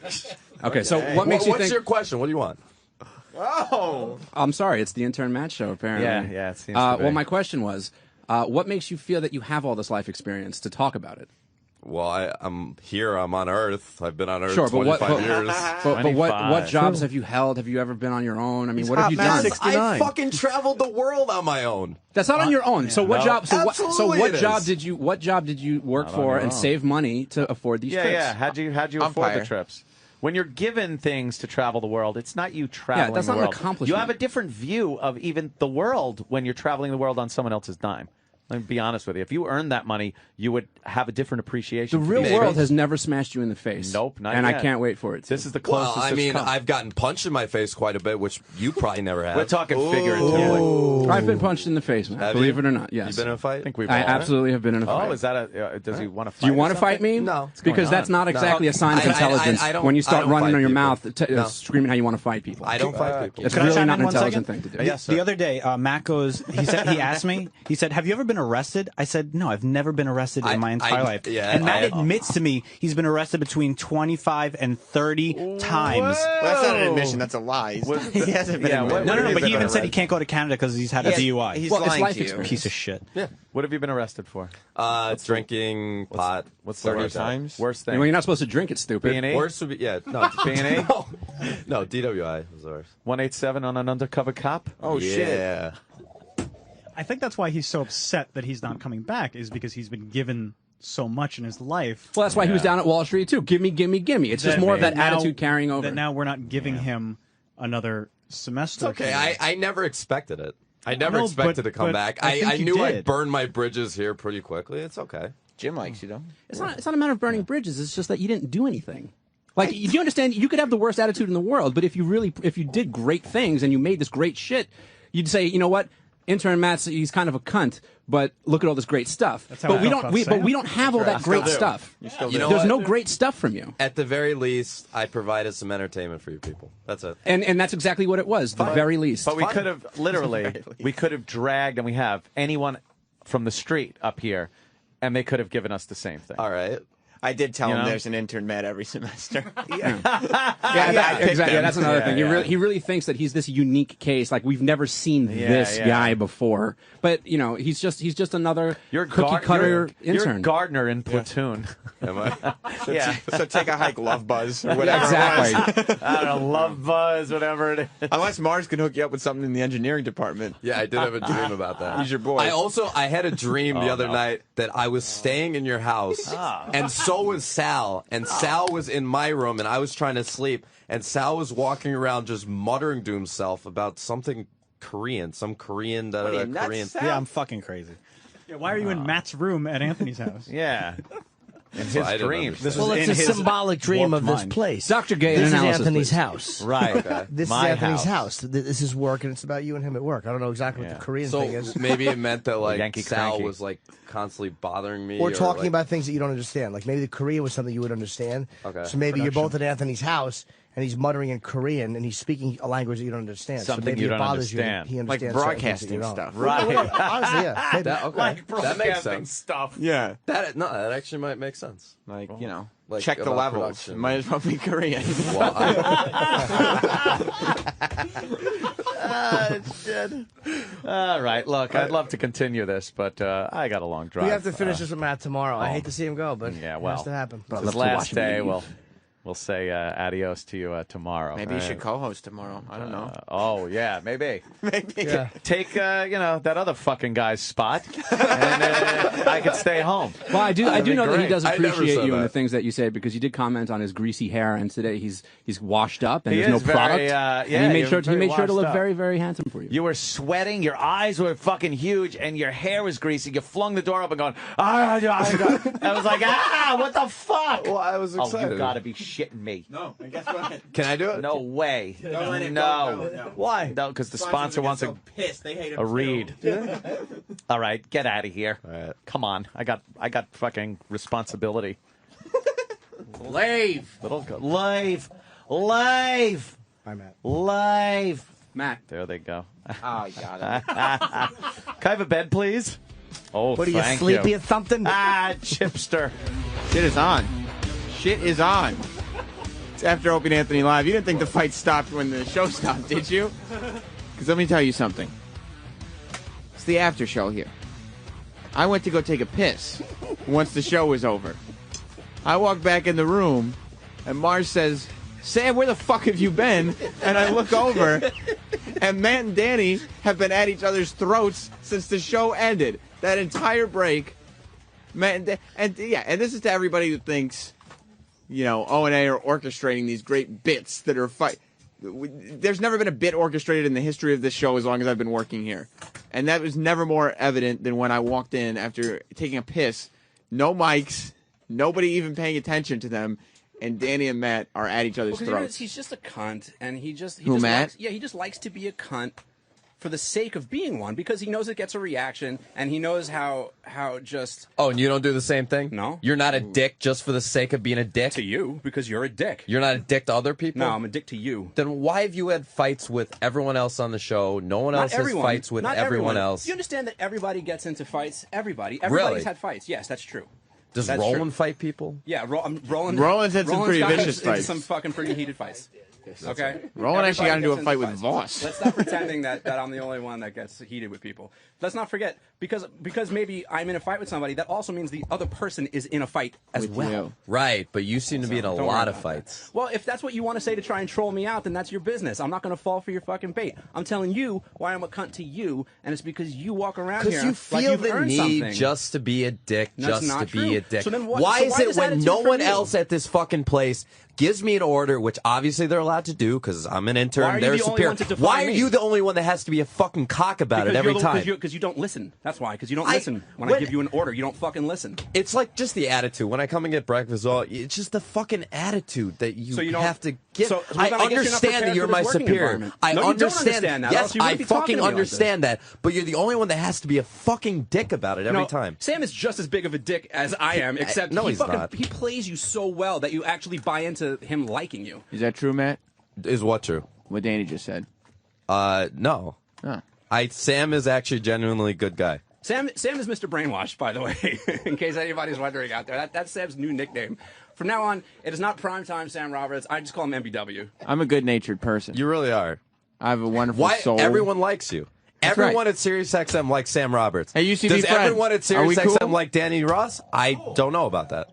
Okay, so what makes you What's think? your question? What do you want? Oh. I'm sorry, it's the Intern Matt show, apparently. Yeah, it seems to be. Well, my question was, what makes you feel that you have all this life experience to talk about it? Well, I'm here. I'm on Earth. I've been on Earth Sure, but 25 years. But what jobs have you held? Have you ever been on your own? I mean, what have you done? I fucking traveled the world on my own. That's not on your own. So what job? So Absolutely what it job is. did you? What job did you work Not on for your and own. save money to afford these trips? Yeah. How'd you afford the trips? When you're given things to travel the world, it's not you traveling that's the not an world. accomplishment. You have a different view of even the world when you're traveling the world on someone else's dime. Let me be honest with you. If you earned that money, you would have a different appreciation. The for real these world things. has never smashed you in the face. Nope, not and yet. I can't wait for it. This is the Well, closest. I it's mean, come. I've gotten punched in my face quite a bit, which you probably never have. We're talking figuratively. I've been punched in the face, man. Have Believe you? it or not. Yes. You been in a fight? I think we've I all. absolutely have been in a fight. Oh, is that a? Does he want to fight? Do you want or to fight me? something? No. Because that's not exactly a sign of intelligence I don't- when you I start don't running fight on your people. mouth, No. screaming how you want to fight people. I don't fight people. It's Can I really chime not in an 1 intelligent second? thing to do. Yes, sir. The other day, Matt goes. He asked me. He said, "Have you ever been arrested?" I said, "No, I've never been arrested in my entire life." yeah, and Matt I- admits to me he's been arrested between 25 and 30 times. Well, that's not an admission. That's a lie. He hasn't been. Yeah, in what- No, one. but he been even said he arrested? can't go to Canada because he's had a DUI. He's Well, it's lying life to you. experience. Piece of shit. Yeah. What have you been arrested for? Drinking pot. What's the 30 worst times? Worst Well, thing. you're not supposed to drink it, stupid. B&A? Worst would be no B&A? no DWI was worse. 187 on an undercover cop. Oh shit. Yeah. I think that's why he's so upset that he's not coming back, is because he's been given so much in his life. Well, that's why he was down at Wall Street too. Give me, give me, give me. It's just more of that now- attitude carrying over. That now we're not giving him another semester. It's okay. I never expected it. I never No, expected but- to come but back. I think I you knew I'd did. burn my bridges here pretty quickly. It's okay. Jim likes you though. It's not a matter of burning bridges. It's just that you didn't do anything. Like, do you understand? You could have the worst attitude in the world, but if you did great things and you made this great shit, you'd say, you know what? Intern Matt's, he's kind of a cunt, but look at all this great stuff. That's how But I we felt don't, about but Sam. we don't have all that great stuff. You There's know no what? great stuff from you. At the very least, I provided some entertainment for you people. That's it. And that's exactly what it was, the very least. But we could have literally, we could have dragged, and we have anyone from the street up here, and they could have given us the same thing. All right. I did tell You him know? there's an intern Matt every semester. Exactly. Yeah, that's another thing. yeah. He really thinks that he's this unique case. Like, we've never seen this guy before. But you know, he's just another cookie cutter intern. You're Gardner in Platoon. Am I? Yeah. So take a hike, Love Buzz, or whatever. Exactly. I don't know, Love Buzz, whatever it is. Unless Mars can hook you up with something in the engineering department. Yeah, I did have a dream about that. He's your boy. I had a dream the other night that I was staying in your house, and so was Sal, and Sal was in my room, and I was trying to sleep, and Sal was walking around just muttering to himself about something Korean, some Korean, What are you, nuts, Korean. Sal? Yeah, I'm fucking crazy. Yeah, why are you in Matt's room at Anthony's house? Yeah. In So I his didn't dream. understand. This Well, was it's in a his symbolic dream of warped this mind. place. Dr. Gay, This is analysis, Anthony's please. house. Right. This My is Anthony's house. This is work, and it's about you and him at work. I don't know exactly what the Korean So thing is. maybe it meant that like Yankee Sal cranky. was like constantly bothering me, Or talking like, about things that you don't understand. Like maybe the Korean was something you would understand. Okay. So maybe you're both at Anthony's house, and he's muttering in Korean, and he's speaking a language that you don't understand. Something so maybe you it don't bothers understand. you. He Like understands certain things that you broadcasting don't. stuff. Right. Honestly, yeah. Maybe. That, okay. Like that makes broadcasting sense. stuff. Yeah. That actually might make sense. Like, you know, Like check the about levels. production. Might as well be Korean. Well, All right. Look, I'd love to continue this, but I got a long drive. We have to finish this with Matt tomorrow. I hate to see him go, but Yeah, it well, has to happen. This is last day. We'll say adios to you tomorrow. Maybe you should co-host tomorrow. I don't know. Oh yeah, maybe. Maybe. Yeah. Take that other fucking guy's spot, and I could stay home. Well, I do know that he does I never appreciate said you and the that. things that you say, because you did comment on his greasy hair, and today he's washed up and He there's no is very, product. yeah, and he made you're sure to very look washed up. very, very handsome for you. You were sweating, your eyes were fucking huge, and your hair was greasy. You flung the door open, going, I was like, what the fuck? well, I was Oh, excited. you gotta be shitting me. No, and guess what? Can I do it? No way. No. Why? No, because the sponsor wants so pissed. They hate him a read. All right, get out of here. All right. Come on. I got fucking responsibility. Lave. Live. Live. Hi, Matt. Live. Matt. There they go. Oh, got it. Can I have a bed, please? Oh, What are you, thank sleepy or something? Chipster. Shit is on. Shit is on. It's after Opie and Anthony Live. You didn't think the fight stopped when the show stopped, did you? Because let me tell you something. It's the after show here. I went to go take a piss once the show was over. I walked back in the room, and Mars says, Sam, where the fuck have you been? And I look over, and Matt and Danny have been at each other's throats since the show ended. That entire break. Matt and this is to everybody who thinks, you know, O&A are orchestrating these great bits that are There's never been a bit orchestrated in the history of this show as long as I've been working here. And that was never more evident than when I walked in after taking a piss. No mics, nobody even paying attention to them. And Danny and Matt are at each other's throats. He's just a cunt, and he just Matt? He just likes to be a cunt for the sake of being one because he knows it gets a reaction, and he knows how just. Oh, and you don't do the same thing? No. You're not a dick just for the sake of being a dick? To you, because you're a dick. You're not a dick to other people? No, I'm a dick to you. Then why have you had fights with everyone else on the show? No one else has fights with everyone else. You understand that everybody gets into fights? Everybody's had fights. Yes, that's true. Does That's Roland true. fight people? Yeah, Roland. Roland's had some pretty vicious into fights. some fucking pretty heated fights. Okay. Roland actually got into a Everybody fight gets with Voss. Let's stop pretending that I'm the only one that gets heated with people. Let's not forget because maybe I'm in a fight with somebody. That also means the other person is in a fight as With well. you. Right, but you seem to be in a Don't worry lot of about fights. Well, if that's what you want to say to try and troll me out, then that's your business. I'm not going to fall for your fucking bait. I'm telling you why I'm a cunt to you, and it's because you walk around here Because you like feel you've the earned need something. just to be a dick, That's just not to be true. a dick. So then what- why so is why it this when attitude no from one you? else at this fucking place gives me an order, which obviously they're allowed to do because I'm an intern, Why are you they're the only superior. one to define Why are me? you the only one that has to be a fucking cock about it every time? Because you don't listen. That's why. Because you don't listen when I give you an order. You don't fucking listen. It's like just the attitude. When I come and get breakfast, it's just the fucking attitude that you, So you don't- have to get. so I then I guess you're not understand prepared that you're for my this working superior. environment. I No, you don't understand understand that, or Yes, else you wouldn't I be talking fucking to me like this. understand that. But you're the only one that has to be a fucking dick about it every No, time. Sam is just as big of a dick as I am, except No, he he's fucking, not. he plays you so well that you actually buy into him liking you. Is that true, Matt? Is what true? What Danny just said. No. Oh. Sam is actually a genuinely good guy. Sam is Mr. Brainwash, by the way, in case anybody's wondering out there. That's Sam's new nickname. From now on, it is not Primetime Sam Roberts. I just call him MBW. I'm a good-natured person. You really are. I have a wonderful Why soul. everyone likes you? That's Everyone right. at SiriusXM likes Sam Roberts. Hey, UCB Does friend, everyone at are we SiriusXM cool? like Danny Ross? I don't know about that.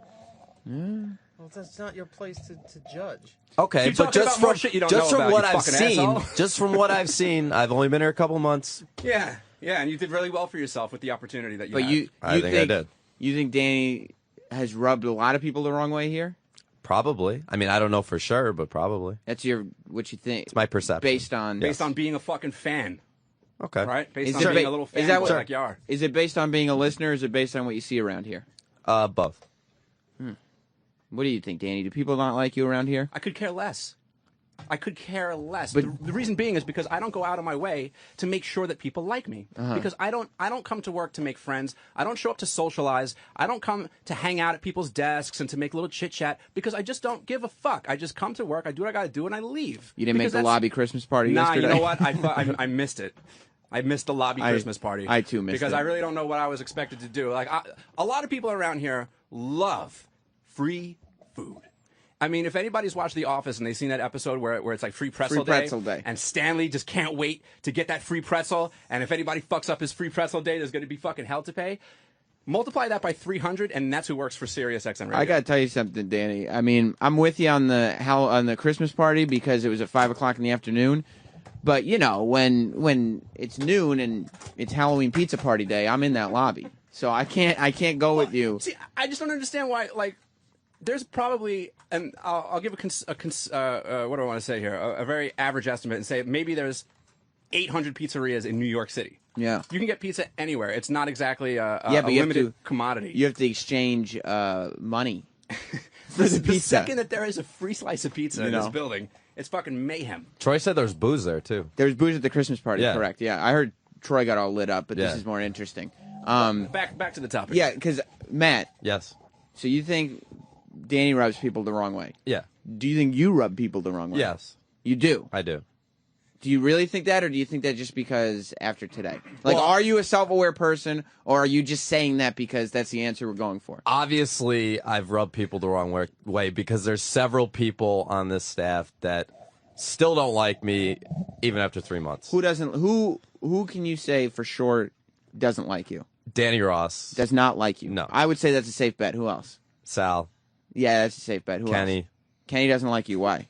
Well, that's not your place to judge. Okay, Keep but talking just about more from shit you don't just know from about, what you I've fucking seen, asshole. just from what I've seen, I've only been here a couple months. Yeah, and you did really well for yourself with the opportunity that you But had. I think I did. You think Danny has rubbed a lot of people the wrong way here? Probably. I mean, I don't know for sure, but probably. That's what you think. It's my perception. Based on Based on being a fucking fan. Okay. Right? Based Is on it being ba- a little is fan that boy what- like you are. Is it based on being a listener, or is it based on what you see around here? Both. What do you think, Danny? Do people not like you around here? I could care less. I could care less. But- the reason being is because I don't go out of my way to make sure that people like me. Uh-huh. Because I don't come to work to make friends. I don't show up to socialize. I don't come to hang out at people's desks and to make little chit chat because I just don't give a fuck. I just come to work, I do what I got to do, and I leave. You didn't make Because the that's- lobby Christmas party Nah, yesterday? you know what? I missed it. I missed the lobby Christmas party. I too missed because it. I really don't know what I was expected to do. Like a lot of people around here love free food. I mean, if anybody's watched The Office and they've seen that episode where it's like free pretzel, day, and Stanley just can't wait to get that free pretzel, and if anybody fucks up his free pretzel day, there's going to be fucking hell to pay. Multiply that by 300, and that's who works for SiriusXM Radio. I gotta tell you something, Danny. I mean, I'm with you on the Christmas party because it was at 5:00 in the afternoon. But you know, when it's noon and it's Halloween pizza party day, I'm in that lobby, so I can't go with you. See, I just don't understand why. Like, there's probably, and I'll give what do I want to say here? A very average estimate, and say maybe there's 800 pizzerias in New York City. Yeah, you can get pizza anywhere. It's not exactly a but you have limited to, commodity. You have to exchange money. for the The pizza. second that there is a free slice of pizza in know. this building, it's fucking mayhem. Troy said there's booze there too. There's booze at the Christmas party, Yeah. correct? Yeah, I heard Troy got all lit up, but this Yeah. is more interesting. Back to the topic. Yeah, because Matt. Yes. So you think Danny rubs people the wrong way? Yeah. Do you think you rub people the wrong way? Yes. You do? I do. Do you really think that, or do you think that just because after today? Like, are you a self-aware person, or are you just saying that because that's the answer we're going for? Obviously, I've rubbed people the wrong way because there's several people on this staff that still don't like me even after 3 months. Who doesn't? Who can you say for sure doesn't like you? Danny Ross. Does not like you. No. I would say that's a safe bet. Who else? Sal. Yeah, that's a safe bet. Who Kenny. else? Kenny doesn't like you. Why?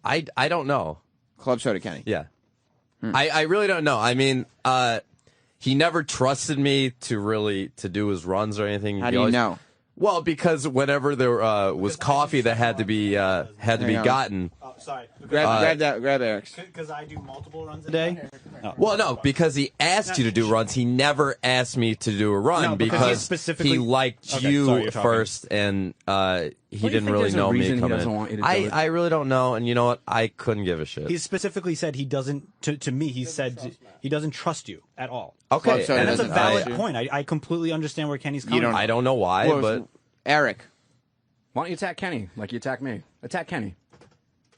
I don't know. Club Soda Kenny. Yeah. I really don't know. I mean, he never trusted me to do his runs or anything. How do you know? Well, because whenever there was coffee that had to be gotten. Sorry. Grab Eric's. Because I do multiple runs a day. Well, no, because he asked you to do runs. He never asked me to do a run No, because he liked Okay, you sorry, you're talking. first, and he do you didn't think really there's a know me reason he coming doesn't in. want you to do it? I really don't know, and you know what? I couldn't give a shit. He specifically said he doesn't, to me, he said he doesn't trust you at all. Okay, and that's a valid point. I completely understand where Kenny's coming from. I don't know why, but Eric. Why don't you attack Kenny like you attack me? Attack Kenny.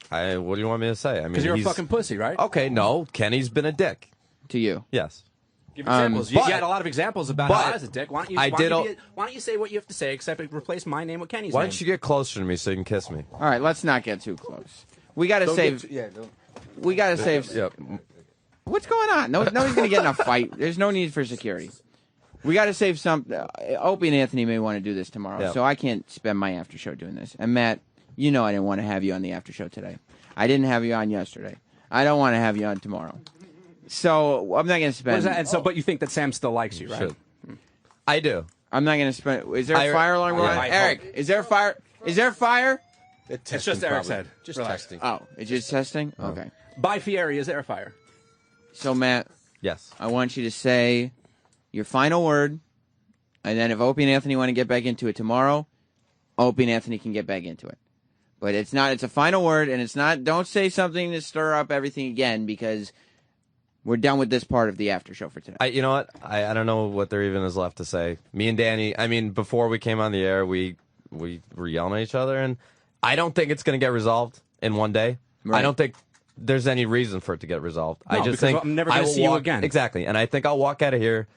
What do you want me to say? I mean, Because you're a he's- fucking pussy, right? Okay, no, Kenny's been a dick to you. Yes. Give examples. You but- had a lot of examples about but how I was a dick. Why don't you? I did why don't you say what you have to say, except replace my name with Kenny's Why name? don't you get closer to me so you can kiss me? All right, let's not get too close. We got to save. We got to save. Yep. What's going on? Nobody's going to get in a fight. There's no need for security. We got to save some. Opie and Anthony may want to do this tomorrow, Yep. so I can't spend my after show doing this. And Matt, you know I didn't want to have you on the after show today. I didn't have you on yesterday. I don't want to have you on tomorrow. So I'm not going to spend. What is that? And so, but you think that Sam still likes you, right? Should. I do. I'm not going to spend. Is there a I- fire alarm going yeah, on? I Eric, is there a fire? Is there a fire? It's just Eric's head. Just Relax. testing. Oh, it's just testing. Okay. By Fieri, is there a fire? So Matt, Yes. I want you to say your final word, and then if Opie and Anthony want to get back into it tomorrow, Opie and Anthony can get back into it. But it's not. It's a final word, and it's not. Don't say something to stir up everything again because we're done with this part of the after show for today. You know what? I don't know what there even is left to say. Me and Danny. I mean, before we came on the air, we were yelling at each other, and I don't think it's going to get resolved in one day. Right. I don't think there's any reason for it to get resolved. I No, just because think I'm never I gonna will see you walk- again. Exactly, and I think I'll walk out of here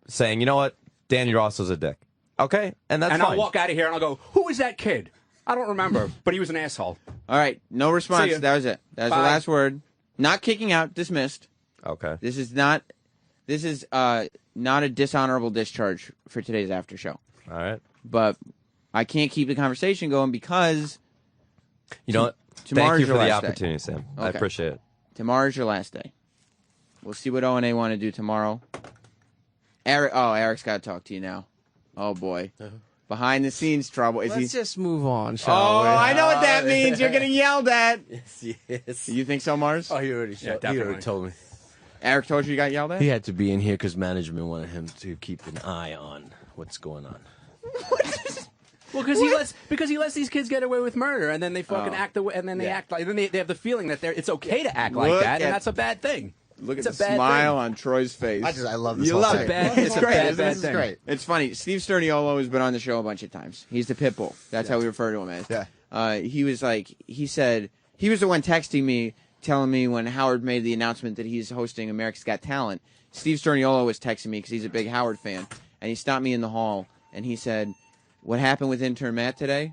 saying, you know what, Danny Ross was a dick. Okay, and that's and fine. I'll walk out of here and I'll go, who was that kid? I don't remember, but he was an asshole. All right, no response. See ya. That was it. That was the Bye. last word. Not kicking out. Dismissed. Okay. This is not. This is not a dishonorable discharge for today's after show. All right. But I can't keep the conversation going because You know what? tomorrow's Thank you your for the last day. opportunity, Sam. I Okay. appreciate it. Tomorrow's your last day. We'll see what O&A want to do tomorrow. Eric's got to talk to you now. Oh, boy. Behind the scenes trouble. Is Let's he... just move on, shall we? I know what that means. You're getting yelled at. Yes. You think so, Mars? Oh, he already told me. Eric told you got yelled at? He had to be in here because management wanted him to keep an eye on what's going on. Well, because he lets these kids get away with murder, and then they fucking act the way, and then they act like, then they have the feeling that it's okay to act like Look that, at- and that's a bad thing. Look It's at a the bad smile thing. on Troy's face. I love this You whole love thing. it. It's great. bad, Isn't bad it? thing. great. It's funny. Steve Sterniolo has been on the show a bunch of times. He's the pit bull. That's how we refer to him as. Yeah. He was like, he said, he was the one texting me, telling me when Howard made the announcement that he's hosting America's Got Talent. Steve Sterniolo was texting me because he's a big Howard fan. And he stopped me in the hall and he said, what happened with Intern Matt today?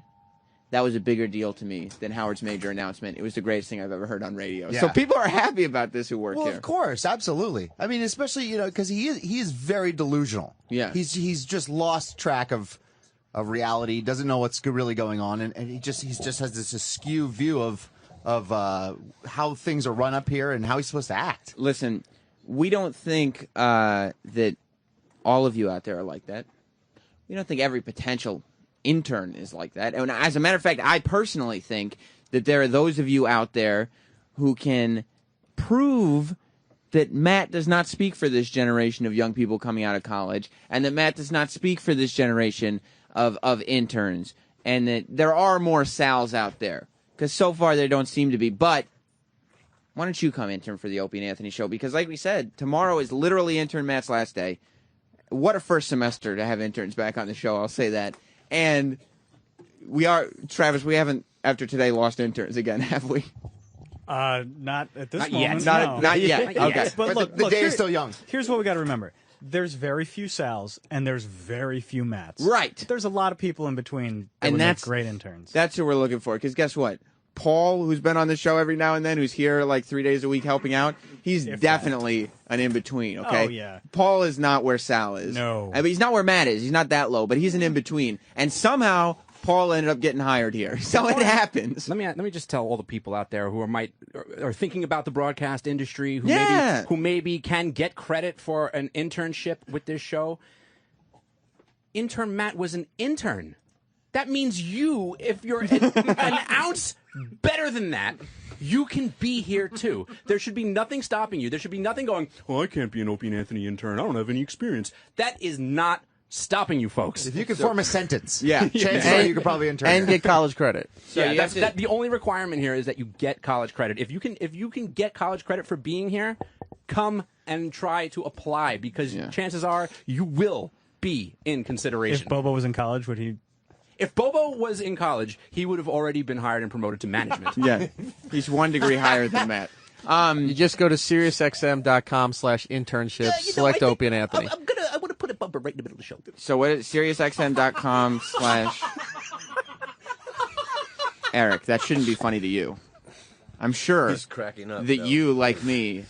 That was a bigger deal to me than Howard's major announcement. It was the greatest thing I've ever heard on radio. Yeah. So people are happy about this who work Well, here. of course, absolutely. I mean, especially because he is very delusional. Yeah. he's just lost track of reality. He doesn't know what's really going on, and he just has this askew view of how things are run up here and how he's supposed to act. Listen, we don't think that all of you out there are like that. We don't think every potential intern is like that. And as a matter of fact, I personally think that there are those of you out there who can prove that Matt does not speak for this generation of young people coming out of college, and that Matt does not speak for this generation of interns. and that there are more Sals out there. Because so far there don't seem to be. But why don't you come intern for the Opie and Anthony show? Because like we said, tomorrow is literally Intern Matt's last day. What a first semester to have interns back on the show, I'll say that. And Travis, we haven't, after today, lost interns again, have we? Not at this Not moment. yet. Not yet. Okay. But look, the day is still young. Here's what we got to remember. There's very few Sals, and there's very few Matts. Right. There's a lot of people in between that would make great interns. That's who we're looking for. Because guess what? Paul, who's been on the show every now and then, who's here like 3 days a week helping out, he's definitely an in-between, okay? Oh, yeah. Paul is not where Sal is. No. I mean, he's not where Matt is. He's not that low, but he's an in-between. And somehow, Paul ended up getting hired here. So it happens. Let me just tell all the people out there who are thinking about the broadcast industry, who maybe can get credit for an internship with this show. Intern Matt was an intern. That means you, if you're an ounce better than that, you can be here too. There should be nothing stopping you. There should be nothing going, oh, I can't be an Opie and Anthony intern. I don't have any experience. That is not stopping you folks. If you can form a sentence, yeah, chances are you could probably intern and get college credit. So yeah, that's the only requirement here is that you get college credit. If you can get college credit for being here, come and try to apply because chances are you will be in consideration. If Bobo was in college, would he? If Bobo was in college, he would have already been hired and promoted to management. Yeah, he's 1 degree higher than Matt. You just go to SiriusXM.com/internship, select Opie and Anthony. I want to put a bumper right in the middle of the show. So what is SiriusXM.com/ Eric, that shouldn't be funny to you. I'm sure He's cracking up, that no. you, like me,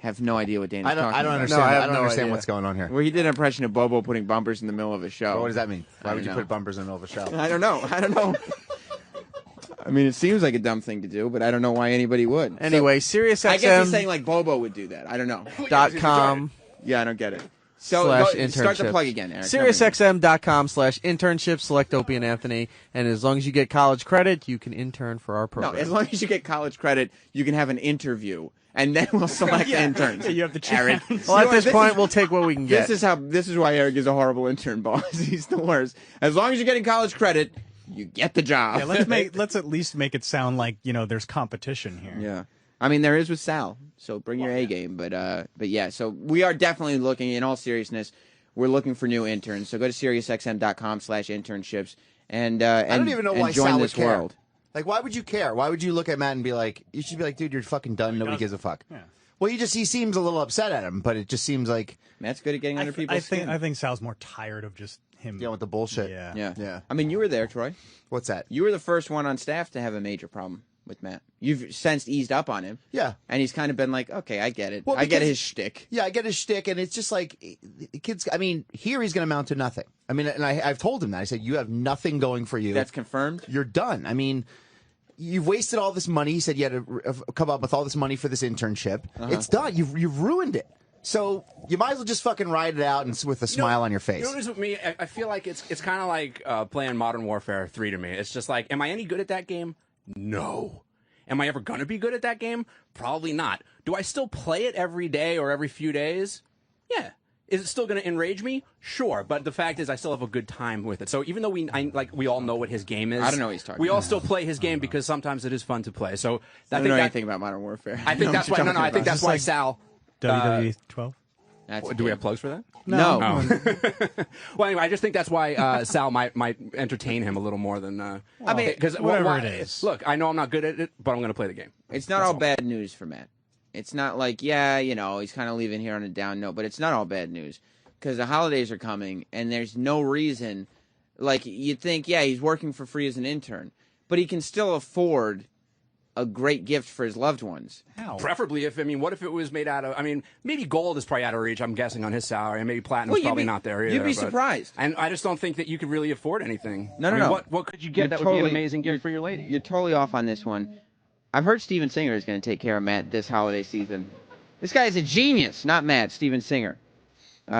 have no idea what Dana's talking about. I don't understand. I don't understand what's going on here. Well, he did an impression of Bobo putting bumpers in the middle of a show. Well, what does that mean? Why would you know. put bumpers in the middle of a show? I don't know. I mean, it seems like a dumb thing to do, but I don't know why anybody would. Anyway, SiriusXM. I guess he's saying like Bobo would do that. I don't know. .com. Yeah, I don't get it. So start the plug again, Eric. SiriusXM.com/internship, select Opie and Anthony, and as long as you get college credit, you can intern for our program. No, as long as you get college credit, you can have an interview. And then we'll select interns. You have the Eric. Well, at this point, we'll take what we can get. This is why Eric is a horrible intern boss. He's the worst. As long as you're getting college credit, you get the job. Yeah, let's at least make it sound like there's competition here. Yeah, I mean there is with Sal. So bring your A game. But yeah, so we are definitely looking. In all seriousness, we're looking for new interns. So go to SiriusXM.com/internships and I don't even know why join Sal this would care. world. Like, why would you care? Why would you look at Matt and be like, you should be like, dude, you're fucking done. Nobody gives a fuck. Yeah. Well, he seems a little upset at him, but it just seems like Matt's good at getting under people's skin. I think Sal's more tired of just him dealing with the bullshit. Yeah. I mean, you were there, Troy. What's that? You were the first one on staff to have a major problem with Matt. You've since eased up on him. Yeah. And he's kind of been like, okay, I get it. Well, I get because- his shtick. Yeah, I get his shtick, and it's just like, the kids, I mean, here he's going to amount to nothing. I mean, and I've told him that. I said, you have nothing going for you. That's confirmed? You're done. I mean, you've wasted all this money. He said you had to come up with all this money for this internship. It's done. You've ruined it. So you might as well just fucking ride it out and with a smile on your face. You know what it is with me? I feel like it's kind of like playing Modern Warfare 3 to me. It's just like, am I any good at that game? No. Am I ever going to be good at that game? Probably not. Do I still play it every day or every few days? Yeah. Is it still going to enrage me? Sure, but the fact is I still have a good time with it. So even though we all know what his game is, I don't know what he's talking we all about. still play his game because sometimes it is fun to play. So I don't know anything about Modern Warfare. I think that's why. No, I think that's why Sal. WWE 12. Do we have plugs for that? No. Well, anyway, I just think that's why Sal might entertain him a little more than. I mean, because whatever it is. Look, I know I'm not good at it, but I'm going to play the game. It's not all bad news for Matt. It's not like, he's kind of leaving here on a down note, but it's not all bad news. Because the holidays are coming, and there's no reason. Like, you'd think, he's working for free as an intern, but he can still afford a great gift for his loved ones. How? Preferably what if it was made out of, maybe gold is probably out of reach, I'm guessing, on his salary, and maybe platinum's probably not there either. You'd be but- surprised. And I just don't think that you could really afford anything. No. What could you get that would be an amazing gift for your lady? You're totally off on this one. I've heard Steven Singer is going to take care of Matt this holiday season. This guy is a genius, not Matt, Steven Singer.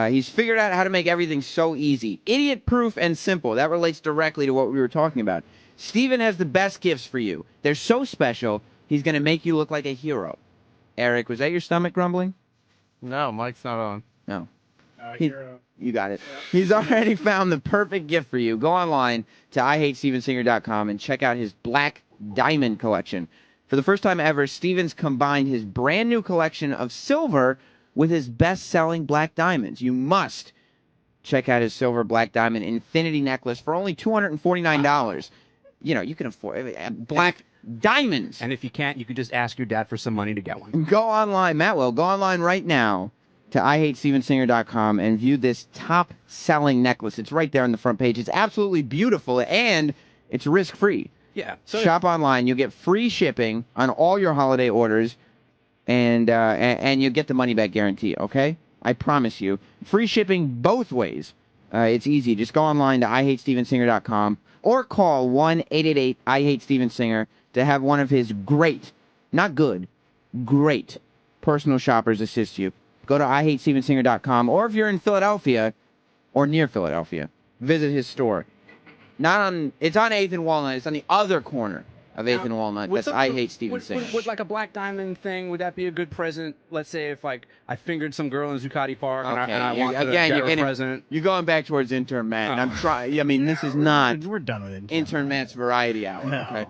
He's figured out how to make everything so easy. Idiot-proof and simple. That relates directly to what we were talking about. Steven has the best gifts for you. They're so special, he's going to make you look like a hero. Eric, was that your stomach grumbling? No, Mike's not on. No. You got it. He's already found the perfect gift for you. Go online to IHateStevenSinger.com and check out his Black Diamond collection. For the first time ever, Stevens combined his brand new collection of silver with his best-selling black diamonds. You must check out his silver black diamond infinity necklace for only $249. You know, you can afford black diamonds. And if you can't, you can just ask your dad for some money to get one. Go online, Matt will. Go online right now to IHateStevenSinger.com and view this top-selling necklace. It's right there on the front page. It's absolutely beautiful, and it's risk-free. Yeah. Shop online. You'll get free shipping on all your holiday orders, and you'll get the money-back guarantee, okay? I promise you. Free shipping both ways. It's easy. Just go online to IHateStevenSinger.com or call 1-888-I-HATE-STEVENSINGER to have one of his great, not good, great personal shoppers assist you. Go to IHateStevenSinger.com, or if you're in Philadelphia or near Philadelphia, visit his store. It's on 8th and Walnut. It's on the other corner of 8th and Walnut. That's I Hate Steven Singer. Would like a black diamond thing, would that be a good present? Let's say if like I fingered some girl in Zuccotti Park and I want to get her a present. You're going back towards Intern Matt. And I'm trying. I mean, this is not We're done with it. Intern Matt's variety hour. No. Okay?